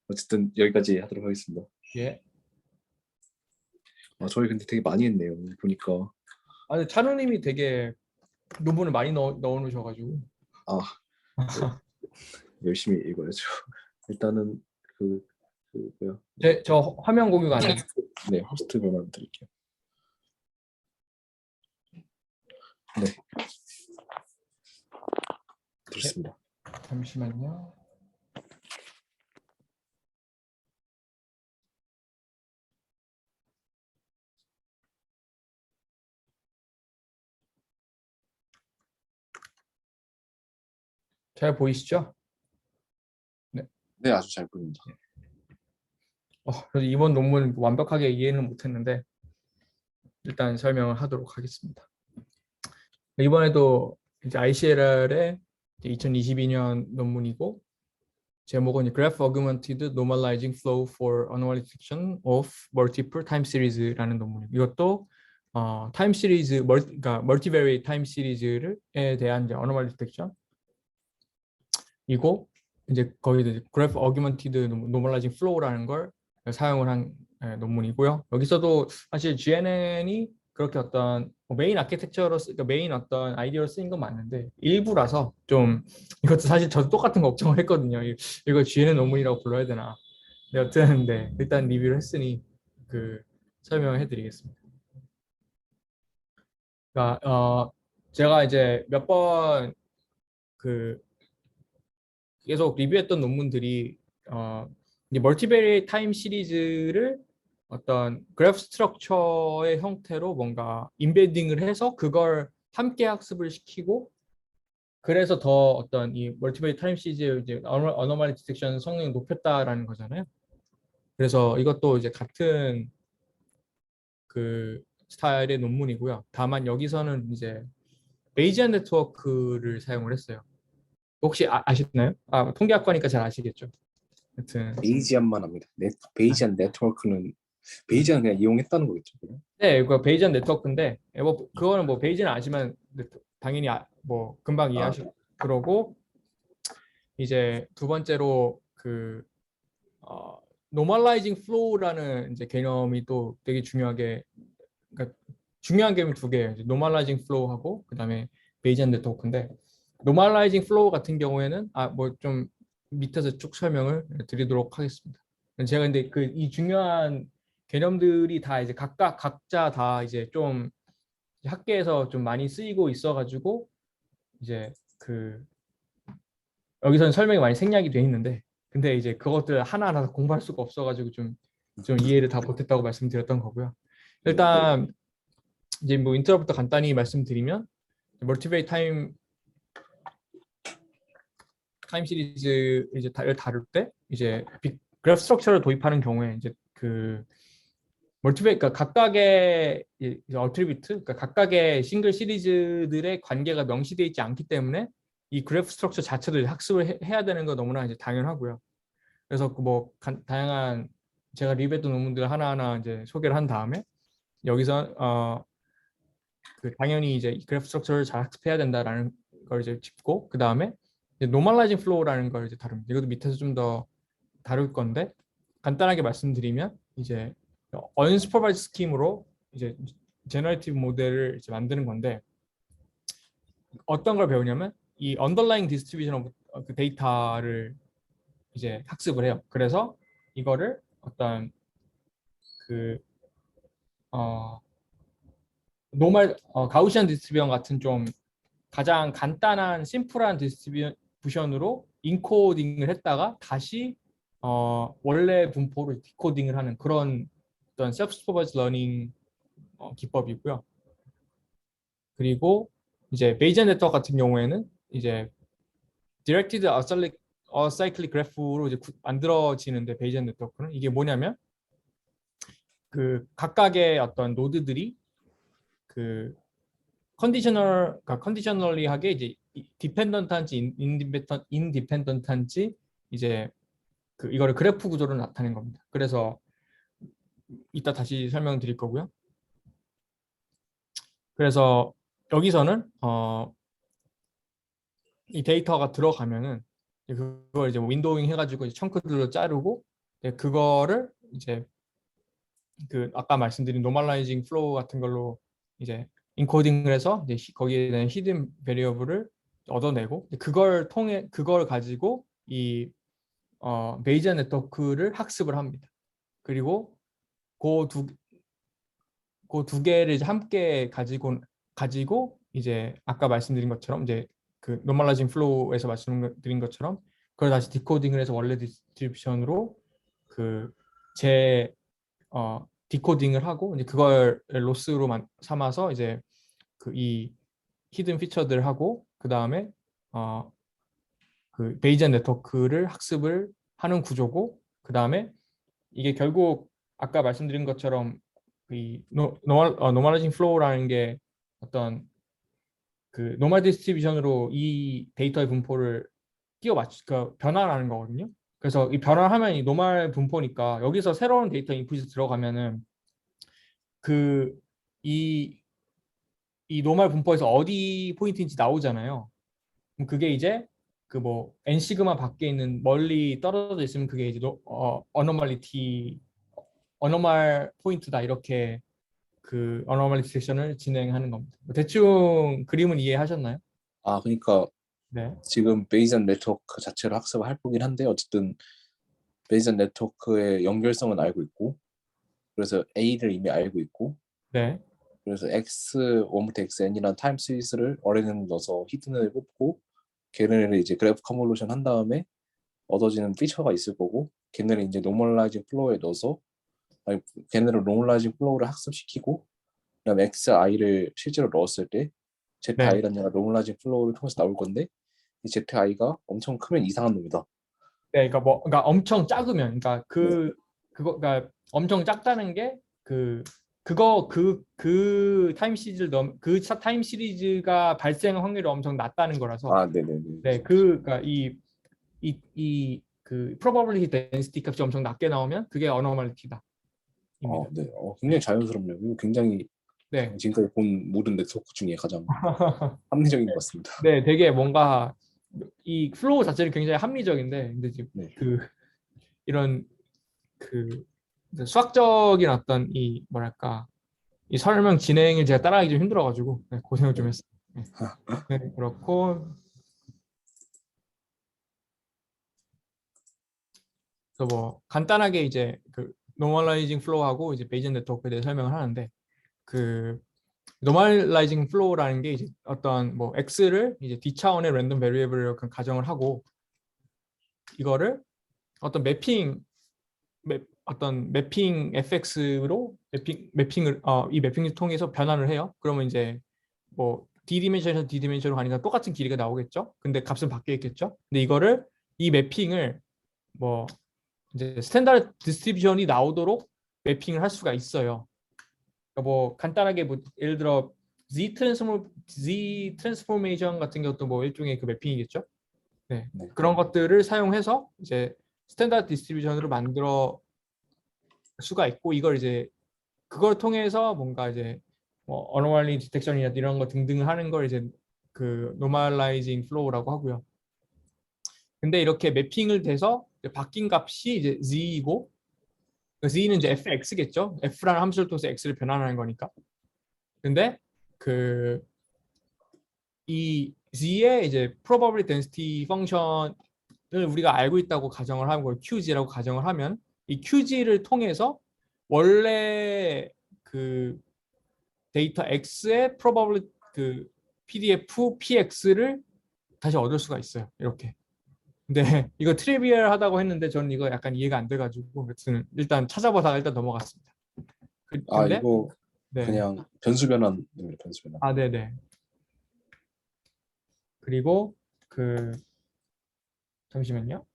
어쨌든 여기까지 하도록 하겠습니다. 예. 저희 근데 되게 많이 했네요. 보니까 근데 찬우님이 되게 논문을 많이 넣어놓으셔가지고. 아 네, 열심히 읽어야죠. 일단은 그, 뭐야 저 화면 공유 가능해요? 네 호스트 번호 드릴게요. 네 네, 좋습니다. 잠시만요. 잘 보이시죠? 네. 네 아주 잘 보입니다. 그래서 이번 논문 완벽하게 이해는 못했는데 일단 설명을 하도록 하겠습니다. 이번에도 이제 ICLR의 2022년 논문이고 제목은 Graph Augmented Normalizing Flow for Anomaly Detection of Multiple Time Series라는 논문이에요. 이것도 타임 시리즈, 그러니까 멀티베리에이트 타임 시리즈에 대한 이제 어노멀리 디텍션이고 이제 거기에 이제 Graph Augmented Normalizing Flow라는 걸 사용을 한 논문이고요. 여기서도 사실 GNN이 그렇게 어떤 뭐 메인 아키텍처로 그러니까 메인 어떤 아이디어로 쓰인 건 맞는데 일부라서 좀 이것도 사실 저도 똑같은 걱정을 했거든요. 이거 GNN 논문이라고 불러야 되나? 네, 여튼 네, 일단 리뷰를 했으니 그 설명을 해드리겠습니다. 그러니까 제가 이제 몇 번 그 계속 리뷰했던 논문들이 이제 멀티베리 타임 시리즈를 어떤 그래프 스트럭처의 형태로 뭔가 인베딩을 해서 그걸 함께 학습을 시키고 그래서 더 어떤 이 멀티베리 타임 시리즈 이제 어노멀리 디텍션 성능이 높였다라는 거잖아요. 그래서 이것도 이제 같은 그 스타일의 논문이고요. 다만 여기서는 이제 베이지안 네트워크를 사용을 했어요. 혹시 아시나요? 통계학과니까 잘 아시겠죠. 하여튼 베이지안만 합니다. 베이지안 네트워크는 베이지는 그냥 이용했다는 거겠죠. 그럼? 네, 그 베이지언 네트워크인데 뭐 그거는 뭐 베이지는 아시면 당연히 뭐 금방 아, 이해하실 그러고 이제 두 번째로 어, normalizing flow라는 이제 개념이 또 되게 중요하게 그러니까 중요한 개념이 두 개예요. 이제 normalizing flow하고 그다음에 베이지언 네트워크인데 normalizing flow 같은 경우에는 뭐 좀 밑에서 쭉 설명을 드리도록 하겠습니다. 제가 근데 이 중요한 개념들이 다 이제 각자 다 이제 좀 학계에서 좀 많이 쓰이고 있어가지고 이제 여기서는 설명이 많이 생략이 돼 있는데 근데 이제 그것들 하나하나 공부할 수가 없어가지고 좀 이해를 다 못했다고 말씀드렸던 거고요. 네. 일단 이제 뭐 인트로부터 간단히 말씀드리면 멀티베이 타임 시리즈를 이제 다룰 때 이제 그래프 스트럭처를 도입하는 경우에 이제 멀티베이 그러니까 각각의 어트리뷰트 그러니까 각각의 싱글 시리즈들의 관계가 명시되어 있지 않기 때문에 이 그래프 스트럭처 자체도 학습을 해야 되는 거 너무나 이제 당연하고요. 그래서 뭐 다양한 제가 리뷰했던 논문들 하나하나 이제 소개를 한 다음에 여기서 당연히 이제 그래프 스트럭처를 잘 학습해야 된다라는 걸 이제 짚고 그 다음에 노멀라이징 플로우라는 걸 이제 다룹니다. 이것도 밑에서 좀 더 다룰 건데 간단하게 말씀드리면 이제 언슈퍼바이즈 스킴으로 이제 제너레이티브 모델을 이제 만드는 건데 어떤 걸 배우냐면 이 언더라잉 디스트리뷰션 오브 그 데이터를 이제 학습을 해요. 그래서 이거를 어떤 그 노멀 가우시안 디스트리뷰션 같은 좀 가장 간단한 심플한 디스트리뷰션으로 인코딩을 했다가 다시 원래 분포로 디코딩을 하는 그런 어떤 셀프 슈퍼바이즈 러닝 기법이고요. 그리고 이제 베이지언 네트워크 같은 경우에는 이제 디렉티드 어사이클릭 그래프로 이제 만들어지는데 베이지언 네트워크는 이게 뭐냐면 각각의 어떤 노드들이 컨디셔널리하게 이제 디펜던트한지 인디펜던트한지 이제 이거를 그래프 구조로 나타낸 겁니다. 그래서 이따 다시 설명드릴 거고요. 그래서 여기서는 이 데이터가 들어가면은 그걸 이제 윈도우잉 해가지고 이제 청크들로 자르고 그거를 이제 아까 말씀드린 노멀라이징 플로우 같은 걸로 이제 인코딩을 해서 이제 거기에 대한 히든 베리어블을 얻어내고 그걸 가지고 이 베이지언 네트워크를 학습을 합니다. 그리고 그 두 개를 이제 함께 가지고 이제 아까 말씀드린 것처럼 이제 노멀라이징 플로우에서 말씀드린 것처럼 그걸 다시 디코딩을 해서 원래 디스트리뷰션으로 디코딩을 하고 이제 그걸 로스로 삼아서 이제 이 히든 피처들 하고 그 다음에 베이지언 네트워크를 학습을 하는 구조고 그 다음에 이게 결국 아까 말씀드린 것처럼 이 노멀라이징 플로우라는 게 어떤 노멀 디스트리뷰션으로 이 데이터의 분포를 변화하는 거거든요. 그래서 이 변화하면 이 노멀 분포니까 여기서 새로운 데이터 인풋이 들어가면은 이 노멀 분포에서 어디 포인트인지 나오잖아요. 그럼 그게 이제 뭐 n 시그마 밖에 있는 멀리 떨어져 있으면 그게 이제 어노멀 포인트다 이렇게 어노멀리 디텍션을 진행하는 겁니다. 대충 그림은 이해하셨나요? 그러니까 네. 지금 베이지언 네트워크 자체를 학습을 할 거긴 한데 어쨌든 베이지언 네트워크의 연결성은 알고 있고 그래서 A를 이미 알고 있고 네. 그래서 X1부터 XN이라는 타임 시리즈를 어레이를 넣어서 히든을 뽑고 걔네를 이제 그래프 컨볼루션 한 다음에 얻어지는 피처가 있을 거고 걔네를 이제 노멀라이징 플로우에 넣어서 걔네를 노멀라이징 플로우를 학습시키고 그다음에 XI를 실제로 넣었을 때 네. ZI라는 얘가 노멀라이징 플로우를 통해서 나올 건데 이 ZI가 엄청 크면 이상한 놈이다. 네, 그러니까 엄청 작으면, 네. 그러니까 엄청 작다는 게 타임 시리즈가 발생 확률이 엄청 낮다는 거라서, 네네네. 네, 그러니까 probability density 값이 엄청 낮게 나오면 그게 어노멀리티다. 네. 굉장히 자연스럽네요. 그리고 굉장히 네. 지금까지 본 모든 네트워크 중에 가장 합리적인 것 같습니다. 네, 되게 뭔가 이 플로우 자체는 굉장히 합리적인데, 근데 이제 네. 그 이런 그 이제 수학적인 어떤 이 뭐랄까 이 설명 진행을 제가 따라하기 좀 힘들어가지고 네, 고생을 좀 네. 했어요. 네. 네, 그렇고 그래서 뭐 간단하게 이제 그 노멀라이징 플로우하고 이제 베이전 네트워크에 대해 설명을 하는데 그 노멀라이징 플로우라는 게 이제 어떤 뭐 x를 이제 d 차원의 랜덤 베리어블을 가정을 하고 이거를 어떤 어떤 매핑 fx로 매핑을 이 매핑을 통해서 변환을 해요. 그러면 이제 뭐 d 디멘션에서 d 디멘션으로 가니까 똑같은 길이가 나오겠죠. 근데 값은 바뀌어 있겠죠. 근데 이거를 이 매핑을 뭐 이제 스탠다드 디스트리뷰션이 나오도록 매핑을 할 수가 있어요. 그러니까 뭐 간단하게 뭐 예를 들어 Z 트랜스포메이션 같은 것도 뭐 일종의 그 매핑이겠죠. 네. 네. 그런 것들을 사용해서 이제 스탠다드 디스트리뷰션으로 만들어 수가 있고 이걸 이제 그걸 통해서 뭔가 이제 뭐 어노멀리 디텍션이나 이런 거 등등 하는 걸 이제 그 노멀라이징 플로우라고 하고요. 근데 이렇게 매핑을 돼서 바뀐 값이 이제 z이고 z는 이제 fx겠죠. f라는 함수를 통해서 x를 변환하는 거니까. 근데 그 이 z의 이제 probability density 펑션을 우리가 알고 있다고 가정을 하고 qg라고 가정을 하면 이 qg를 통해서 원래 그 데이터 x의 probability 그 pdf px를 다시 얻을 수가 있어요. 이렇게. 근데 이거 트리비얼하다고 했는데 저는 이거 약간 이해가 안 돼가지고 일단 찾아보다가 일단 넘어갔습니다. 근데 이거 네. 그냥 변수 변환입니다. 변수 변환. 네네. 그리고 그 잠시만요.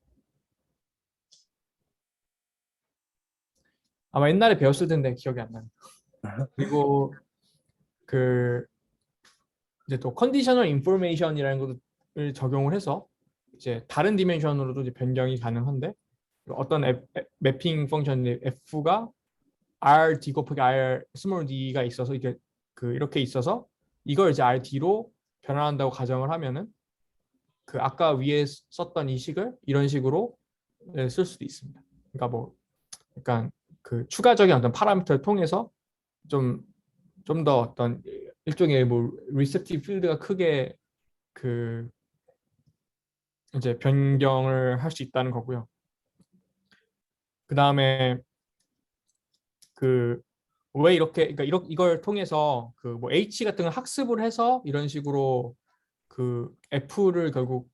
아마 옛날에 배웠을 텐데 기억이 안 나요. 그리고 그 이제 또 컨디셔널 인포메이션이라는 것을 적용을 해서 이제 다른 디멘션으로도 이제 변경이 가능한데 어떤 매핑 펑션 f가 rd 곱하기 r 스몰 d가 있어서 이게 이렇게 있어서 이걸 이제 rd로 변환한다고 가정을 하면은 그 아까 위에 썼던 이 식을 이런 식으로 쓸 수도 있습니다. 그러니까 뭐 약간 그 추가적인 어떤 파라미터를 통해서 좀 더 어떤 일종의 뭐 리셉티브 필드가 크게 그 이제 변경을 할 수 있다는 거고요. 그 다음에 그 왜 이렇게 그러니까 이걸 통해서 그 뭐 H 같은 걸 학습을 해서 이런 식으로 그 F를 결국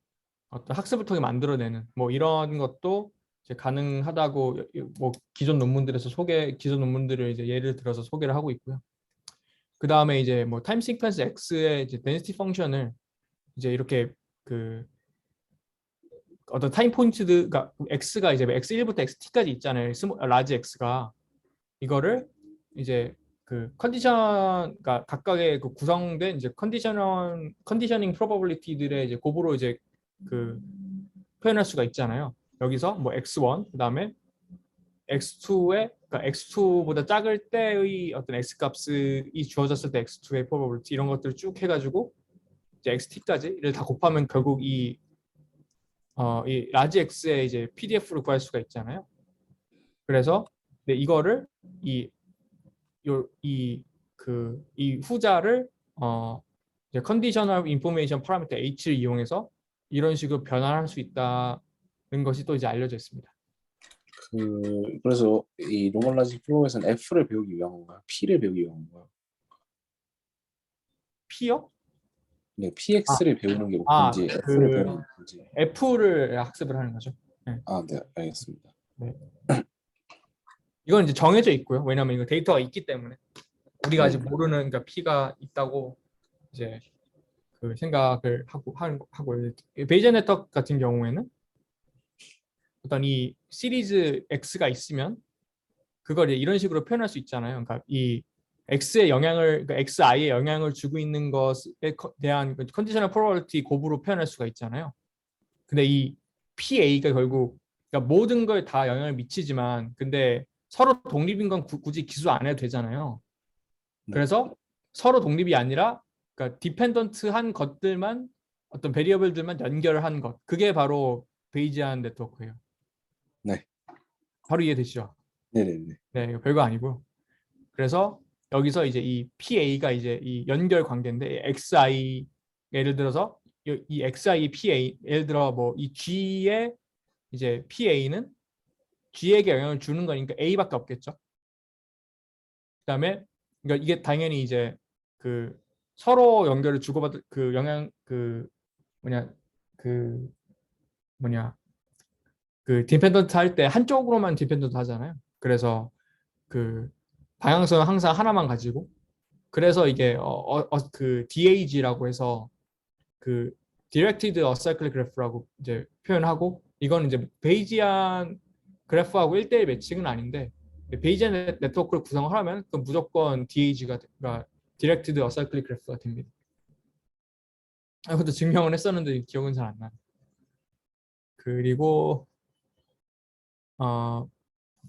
어떤 학습을 통해 만들어내는 뭐 이런 것도 이제 가능하다고 뭐 기존 논문들을 이제 예를 들어서 소개를 하고 있고요. 그 다음에 이제 뭐 타임 시퀀스 X의 이제 density 펑션을 이제 이렇게 그 어떤 타임 포인트가 X가 이제 X1부터 XT까지 있잖아요. 라지 X가 이거를 이제 그 컨디션, 그러니까 각각의 그 구성된 이제 컨디셔닝 프로버빌리티들의 이제 곱으로 이제 그 표현할 수가 있잖아요. 여기서 뭐 x1 그다음에 x2의 그러니까 x2보다 작을 때의 어떤 x 값이 주어졌을 때 x2의 프로버빌리티 이런 것들을 쭉 해가지고 이제 xt까지를 다 곱하면 결국 이 라지 x의 이제 PDF를 구할 수가 있잖아요. 그래서 네, 이거를 이 후자를 이제 컨디셔널 인포메이션 파라미터 H를 이용해서 이런 식으로 변환할 수 있다는 것이 또 이제 알려져 있습니다. 그래서 이 노멀라이징 플로우에서는 F를 배우기 위한 건가요? P를 배우기 위한 건가요? P요? 네, PX를 배우는 게 아, 목표인지 F를 배우는 게 목표인지. F를 학습을 하는 거죠. 네. 네, 알겠습니다. 네. 이건 이제 정해져 있고요. 왜냐하면 이거 데이터가 있기 때문에 우리가 아직 네. 모르는 그러니까 P가 있다고 이제 그 생각을 하고 베이제 네트워크 같은 경우에는 어떤 이 시리즈 X가 있으면 그걸 이런 식으로 표현할 수 있잖아요. 그러니까 이 X의 영향을, 그러니까 XI의 영향을 주고 있는 것에 대한 컨디셔널 프로버빌리티 곱으로 표현할 수가 있잖아요. 근데 이 PA가 결국 그러니까 모든 걸 다 영향을 미치지만 근데 서로 독립인 건 굳이 기술 안 해도 되잖아요. 네. 그래서 서로 독립이 아니라 그러니까 디펜던트한 것들만 어떤 베리어블들만 연결한 것. 그게 바로 베이지안 네트워크예요. 네. 바로 이해되시죠? 네네네. 네, 이거 별거 아니고요. 그래서 여기서 이제 이 PA가 이제 이 연결 관계인데 XI 예를 들어서 이 XI PA 예를 들어 뭐 이 G의 이제 PA는 G에게 영향을 주는 거니까 A밖에 없겠죠. 그다음에 그러니까 이게 당연히 이제 그 서로 연결을 주고받을 그 영향 그 뭐냐 그 뭐냐 그 디펜던트 할 때 한쪽으로만 디펜던트 하잖아요. 그래서 그 방향성은 항상 하나만 가지고 그래서 이게 그 DAG라고 해서 그 Directed Acyclic Graph라고 이제 표현하고 이건 이제 베이지안 그래프하고 1대1 매칭은 아닌데 베이지안 네트워크를 구성하려면 그 무조건 DAG가 그러니까 Directed Acyclic Graph가 됩니다. 그것도 증명을 했었는데 기억은 잘 안 나요. 그리고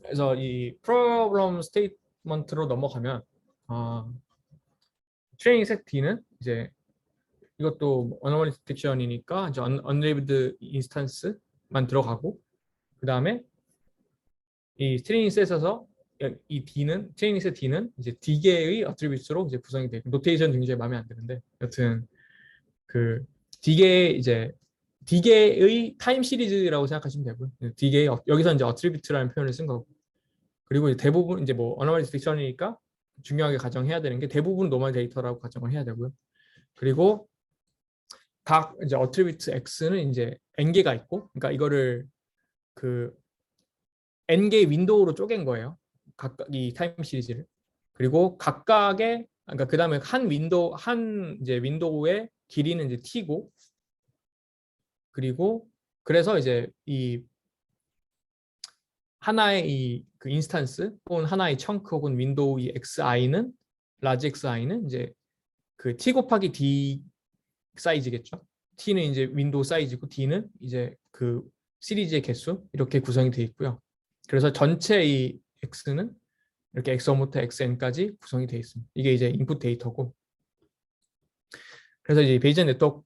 그래서 이 프로그램 스테이트먼트로 넘어가면 트레이닝 셋 D는 이제 이것도 어노멀리 디텍션이니까 이제 unlabeled 인스턴스만 들어가고 그 다음에 이 트레이닝 셋에서 이 D는 트레이닝 셋 D는 이제 D개의 어트리뷰트로 이제 구성이 돼. 노테이션 굉장히 마음에 안 드는데 여튼 그 D개 이제 D개의 타임 시리즈라고 생각하시면 되고요. D개의 여기서 이제 어트리뷰트라는 표현을 쓴 거고 그리고 이제 대부분 이제 뭐 어노멀리 디텍션이니까 중요하게 가정해야 되는 게 대부분 노멀 데이터라고 가정을 해야 되고요. 그리고 각 이제 어트리뷰트 X는 이제 n개가 있고, 그러니까 이거를 그 n개의 윈도우로 쪼갠 거예요. 각각 이 타임 시리즈를. 그리고 각각의 그러니까 그 다음에 한 이제 윈도우의 길이는 이제 t고, 그리고 그래서 이제 이 하나의 이 그 인스턴스 혹은 하나의 청크 혹은 윈도우 이 xi는 라지 xi는 이제 그 t 곱하기 d 사이즈겠죠. t는 이제 윈도우 사이즈고 d는 이제 그 시리즈의 개수 이렇게 구성이 되어 있고요. 그래서 전체 이 x는 이렇게 x1부터 xn까지 구성이 되어 있습니다. 이게 이제 인풋 데이터고 그래서 이제 베이지안 네트워크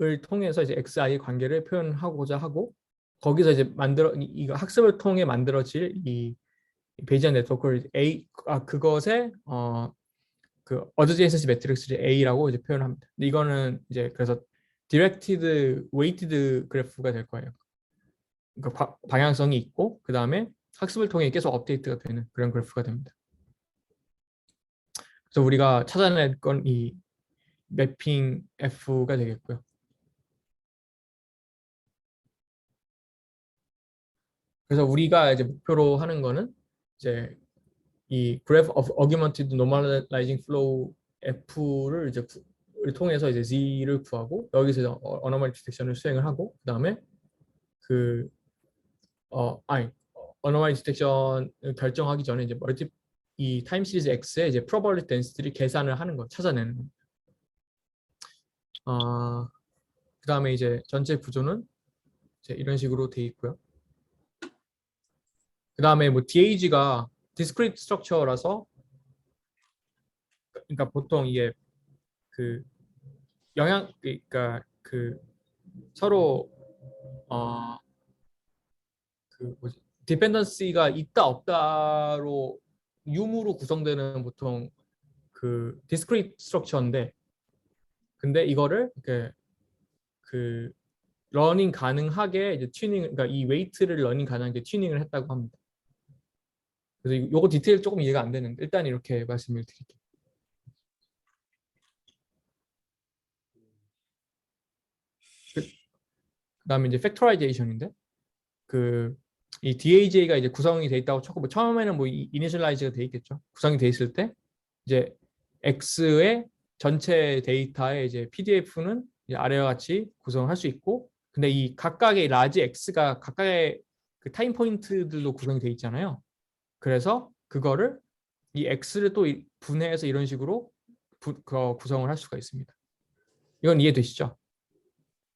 을 통해서 이제 xi의 관계를 표현하고자 하고 거기서 이제 이거 학습을 통해 만들어질 이 베이지안 네트워크를 그것에 그 어드제이센시 매트릭스를 A라고 이제 표현합니다. 근데 이거는 이제 그래서 디렉티드 웨이티드 그래프가 될 거예요. 그러니까 방향성이 있고 그 다음에 학습을 통해 계속 업데이트가 되는 그런 그래프가 됩니다. 그래서 우리가 찾아낼 건 이 매핑 F가 되겠고요. 그래서 우리가 이제 목표로 하는 거는 이제 이 Graph of Augmented Normalizing Flow F를 이제 통해서 이제 Z를 구하고 여기서 어노멀리 디텍션을 수행을 하고 그 다음에 그 어노멀리 디텍션을 결정하기 전에 이제 이 타임 시리즈 X의 이제 probability density를 계산을 하는 거 찾아내는 거. 그 다음에 이제 전체 구조는 이제 이런 식으로 돼 있고요. 그 다음에 뭐 DAG가 discrete structure라서 그러니까 보통 이게 그 그러니까 그 서로 그 뭐지 디펜던시가 있다 없다로 유무로 구성되는 보통 그 discrete structure인데 근데 이거를 이렇게 그 러닝 가능하게 이제 그러니까 이 웨이트를 러닝 가능하게 튜닝을 했다고 합니다. 그래서 요거 디테일 조금 이해가 안 되는데 일단 이렇게 말씀을 드릴게요. 그다음에 이제 팩토라이제이션인데 그 이 DAJ가 이제 구성이 돼 있다고 쳤고 뭐 처음에는 뭐 이니셜라이즈가 돼 있겠죠. 구성이 돼 있을 때 이제 X의 전체 데이터의 이제 PDF는 이제 아래와 같이 구성할 수 있고 근데 이 각각의 라지 X가 각각의 그 타임 포인트들로 구성이 돼 있잖아요. 그래서 그거를 이 X를 또 분해해서 이런 식으로 구성을 할 수가 있습니다. 이건 이해되시죠?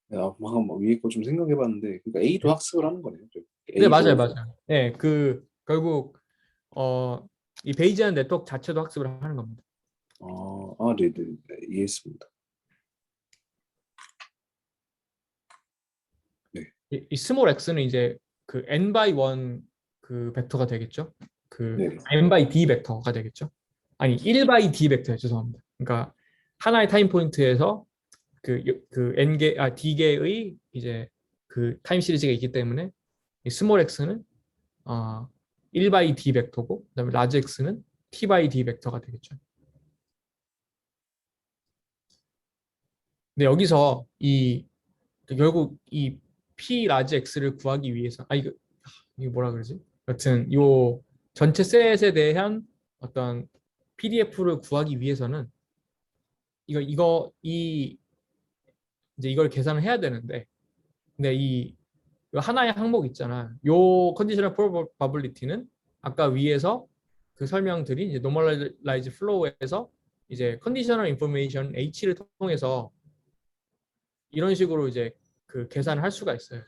방금 위에 거 좀 생각해봤는데, 그러니까 A도 네, 학습을 하는 거네요. 네, 맞아요, A도 맞아요. 네, 그 결국 이 베이지안 네트워크 자체도 학습을 하는 겁니다. 네, 이해했습니다. 이 스몰 x는 이제 그 n by 1 그 벡터가 되겠죠. 그 네, n by d 벡터가 되겠죠. 아니 1 by d 벡터예요. 죄송합니다. 그러니까 하나의 타임 포인트에서 그 n 개 d 개의 이제 그 타임 시리즈가 있기 때문에 이 스몰 x는 1 by d 벡터고 그다음에 라지 x는 t by d 벡터가 되겠죠. 근데 여기서 결국 이 p 라지 x를 구하기 위해서 이거 뭐라 그러지? 여튼 요 전체 셋에 대한 어떤 PDF를 구하기 위해서는 이제 이걸 계산을 해야 되는데 근데 이 하나의 항목 있잖아. 요 컨디셔널 프로바빌리티는 아까 위에서 그 설명드린 이제 노멀라이즈 플로우에서 이제 컨디셔널 인포메이션 H를 통해서 이런 식으로 이제 그 계산을 할 수가 있어요.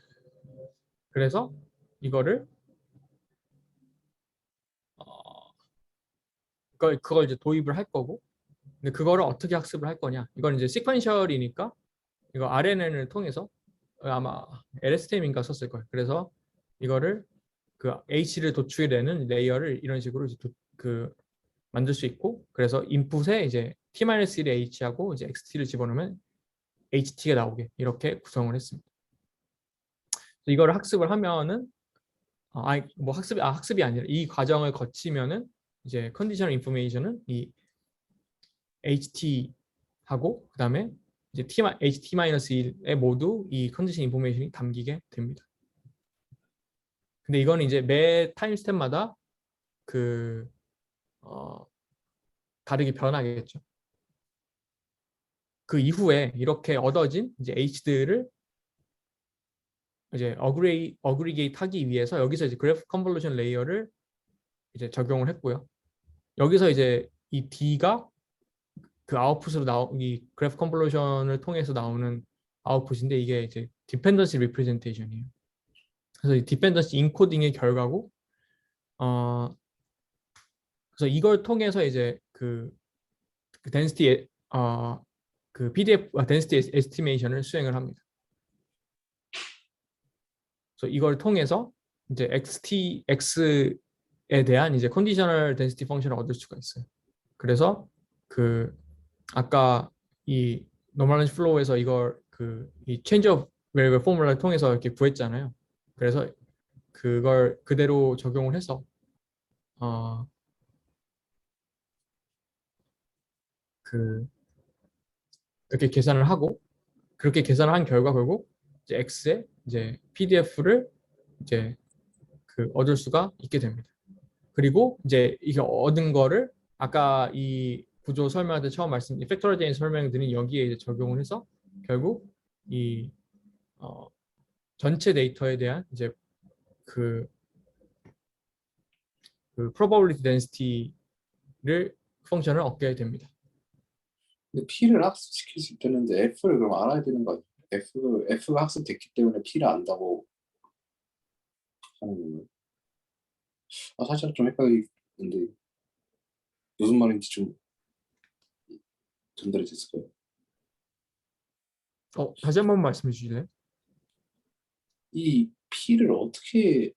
그래서 이거를 그걸 이제 도입을 할 거고, 근데 그거를 어떻게 학습을 할 거냐? 이건 이제 시퀀셜이니까 이거 RNN을 통해서 아마 LSTM인가 썼을 거예요. 그래서 이거를 그 H를 도출되는 레이어를 이런 식으로 이제 만들 수 있고, 그래서 인풋에 이제 T-1의 H하고 이제 XT를 집어넣으면 HT가 나오게 이렇게 구성을 했습니다. 이거를 학습을 하면은 뭐 학습이 아니라 이 과정을 거치면은 이제 컨디셔널 인포메이션은 이 HT하고 그다음에 이제 HT-1에 모두 이 컨디션 인포메이션이 담기게 됩니다. 근데 이거는 이제 매 타임 스텝마다 다르게 변하겠죠. 그 이후에 이렇게 얻어진 이제 H들을 이제 어그리게이트 하기 위해서 여기서 이제 그래프 컨볼루션 레이어를 이제 적용을 했고요. 여기서 이제 이 D가 그 아웃풋으로 이 그래프 컨볼루션을 통해서 나오는 아웃풋인데 이게 이제 디펜던시 리프레젠테이션이에요. 그래서 이 디펜던시 인코딩의 결과고, 그래서 이걸 통해서 이제 그 density 그 PDF density 에스티메이션을 수행을 합니다. 그래서 이걸 통해서 이제 x에 대한 이제 컨디셔널 덴시티 펑션을 얻을 수가 있어요. 그래서 아까 이 노멀라이즈 플로우에서 이걸 이 체인지 오브 베리어블 포뮬러를 통해서 이렇게 구했잖아요. 그래서 그걸 그대로 적용을 해서 이렇게 계산을 하고, 그렇게 계산을 한 결과 결국 이제 x의 이제 PDF를 이제 얻을 수가 있게 됩니다. 그리고 이제 이게 얻은 거를 아까 이 구조 설명할 때 처음 팩토라이제이션 설명드린 여기에 이제 적용을 해서 결국 이 전체 데이터에 대한 이제 probability density를 펑션을 얻게 됩니다. 근데 P를 학습시킬 수 있다는데 F를 그럼 알아야 되는 거 아니에요? F가 학습됐기 때문에 P를 안다고 하는 건가요? 사실 좀 헷갈리는데 무슨 말인지 좀 전달이 됐을까요? 다시 한 번 말씀해 주실래요? 이 P를 어떻게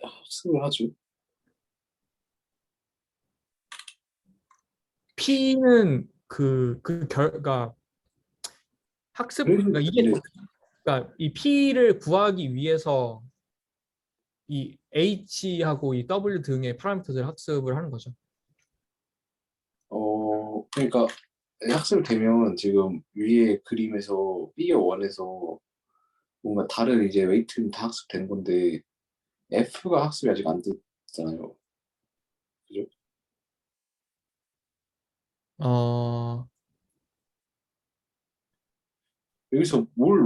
학습을 하죠? P는 그러니까 학습, 그러니까 네. 그러니까 이 P를 구하기 위해서 이 H하고 이 W 등의 파라미터들 학습을 하는 거죠. 그러니까 학습되면 지금 위에 그림에서 피겨 1에서 뭔가 다른 이제 웨이트는 다 학습된 건데 F가 학습이 아직 안 됐잖아요. 그죠? 여기서 뭘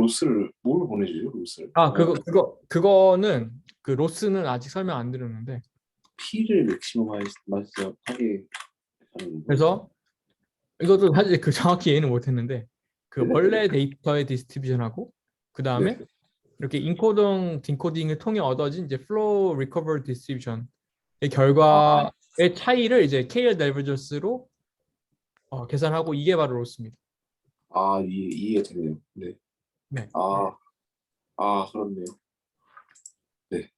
보내주죠? 로스를? 그거는 그 로스는 아직 설명 안 드렸는데, P를 맥시멈하게 하는 거예요. 그래서 이것도 사실 정확히 이해는 못했는데 원래 데이터의 디스트리뷰션하고 그 다음에 네. 이렇게 인코딩, 딩코딩을 통해 얻어진 이제 플로우 리커버리 디스트리뷰션의 결과의 차이를 이제 KL divergence로 계산하고 이게 바로 로스입니다. 이해가 되네요. 네. 네. 그렇네요. 네.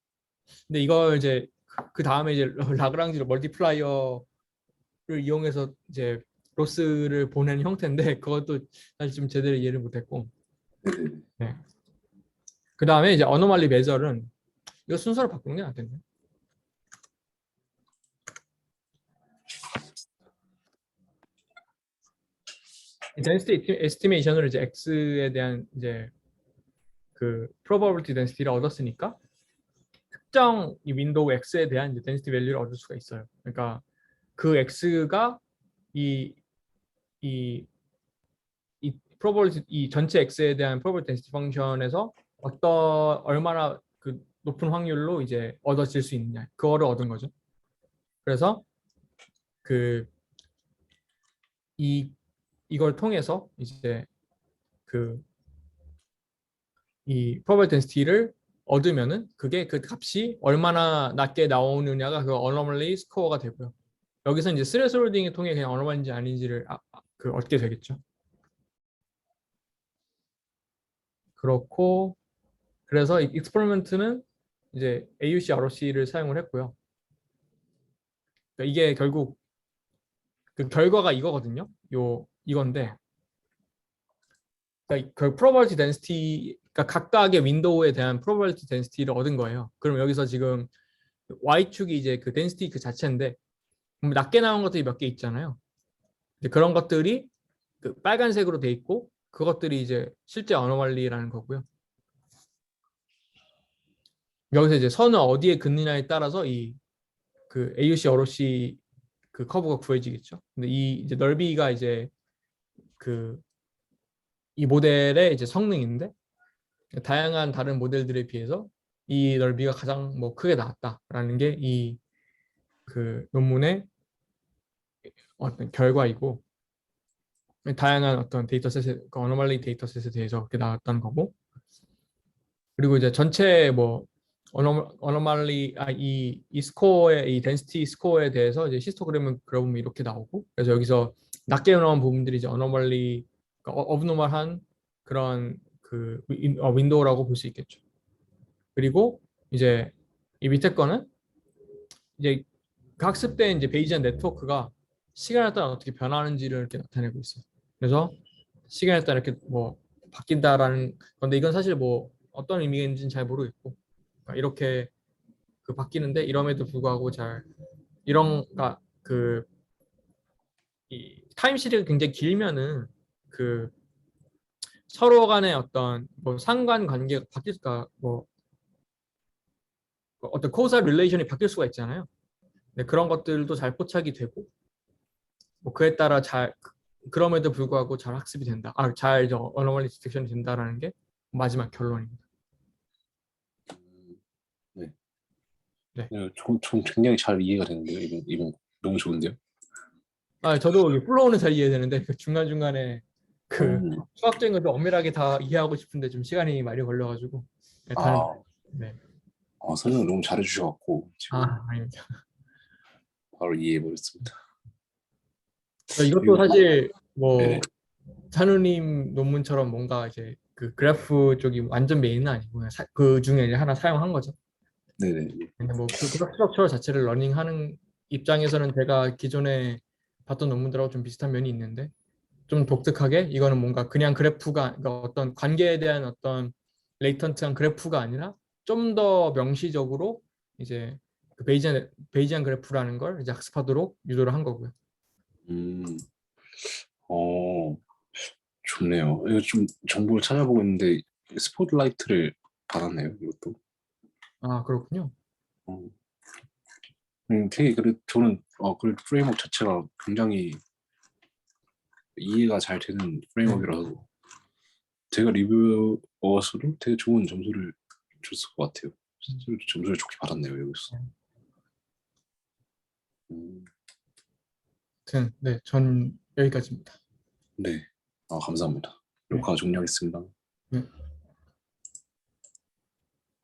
근데 이걸 이제 그 다음에 이제 라그랑지 멀티플라이어를 이용해서 이제 로스를 보낸 형태인데 그것도 사실 좀 제대로 이해를 못했고. 네네네. 네. 그 다음에 이제 어노말리 메저는 이거 순서를 바꾸는 게 낫겠네. density estimation을 이제 x에 대한 이제 그 probability density를 얻었으니까 특정 이 윈도우 x에 대한 이제 density value를 얻을 수가 있어요. 그러니까 그 x가 이 probability 이 전체 x에 대한 probability density 펑션에서 얼마나 그 높은 확률로 이제 얻어질 수 있느냐 그거를 얻은 거죠. 그래서 그 이걸 통해서 이제 그 이 probability density를 얻으면은 그게 그 값이 얼마나 낮게 나오느냐가 그 anomaly 스코어가 되고요. 여기서 이제 스레스홀딩을 통해 그냥 anomaly인지 아닌지를 그 얻게 되겠죠. 그렇고 그래서 이 익스퍼리먼트는 이제 AUC, ROC를 사용을 했고요. 그러니까 이게 결국 그 결과가 이거거든요. 이건데 그러니까 그 probability density 그러니까 각각의 윈도우에 대한 probability density를 얻은 거예요. 그럼 여기서 지금 y축이 이제 그 density 그 자체인데 낮게 나온 것들이 몇 개 있잖아요. 그런 것들이 그 빨간색으로 돼 있고 그것들이 이제 실제 어노멀리라는 거고요. 여기서 이제 선을 어디에 긋느냐에 따라서 이 그 AUC, ROC 그 커브가 구해지겠죠. 근데 이 이제 넓이가 이제 그 이 모델의 이제 성능인데 다양한 다른 모델들에 비해서 이 넓이가 가장 뭐 크게 나왔다라는 게 이 그 논문의 어떤 결과이고 다양한 어떤 데이터셋, 그 어노멀리 데이터셋에 대해서 그렇게 나왔다는 거고 그리고 이제 전체 뭐 어노말리 이 스코어의 이 덴시티 스코어에 대해서 이제 히스토그램은 그려보면 이렇게 나오고 그래서 여기서 낮게 나온 부분들이 이제 어노멀리 어브노멀한 그런 그 윈도우라고 볼 수 있겠죠. 그리고 이제 이 밑에 거는 이제 학습된 이제 베이지안 네트워크가 시간에 따라 어떻게 변하는지를 이렇게 나타내고 있어요. 그래서 시간에 따라 이렇게 뭐 바뀐다라는 건데 이건 사실 뭐 어떤 의미가 있는지는 잘 모르겠고 그러니까 이렇게 그 바뀌는데 이럼에도 불구하고 잘 이런 그러니까 그 이 타임 시리가 굉장히 길면은 그 서로 간의 어떤 뭐 상관 관계가 바뀔까 뭐 어떤 코사 릴레이션이 바뀔 수가 있잖아요. 네, 그런 것들도 잘 포착이 되고 뭐 그에 따라 잘 그럼에도 불구하고 잘 학습이 된다. 잘 어노멀리 디텍션이 된다라는 게 마지막 결론입니다. 네. 네. 좀 굉장히 잘 이해가 되는데요. 이번 너무 좋은데요. 저도 플로우는 잘 이해되는데 그 중간중간에 그 음, 수학적인 것도 엄밀하게 다 이해하고 싶은데 좀 시간이 많이 걸려가지고 네, 다른 아, 네. 설명 너무 잘해주셔갖고 지금 아닙니다. 바로 이해해버렸습니다. 이것도 그리고 사실 뭐 네네. 찬우님 논문처럼 뭔가 이제 그 그래프 쪽이 완전 메인은 아니고 그냥 그 중에 하나 사용한 거죠. 네네. 근데 뭐그 그래프 스트럭처 자체를 러닝하는 입장에서는 제가 기존에 봤던 논문들하고 좀 비슷한 면이 있는데 좀 독특하게 이거는 뭔가 그냥 그래프가 그러니까 어떤 관계에 대한 어떤 레이턴트한 그래프가 아니라 좀 더 명시적으로 이제 그 베이지안 그래프라는 걸 이제 학습하도록 유도를 한 거고요. 음, 어, 좋네요. 이거 좀 정보를 찾아보고 있는데 스포트라이트를 받았네요. 이것도. 그렇군요. 어, 되게 저는 그 프레임워크 자체가 굉장히 이해가 잘 되는 네. 프레임워크라서 제가 리뷰어서도 되게 좋은 점수를 줬을 것 같아요. 실제로 점수를 좋게 받았네요, 여기서. 음, 아무튼 네, 전 여기까지입니다. 네. 감사합니다. 네. 녹화 종료하겠습니다. 네.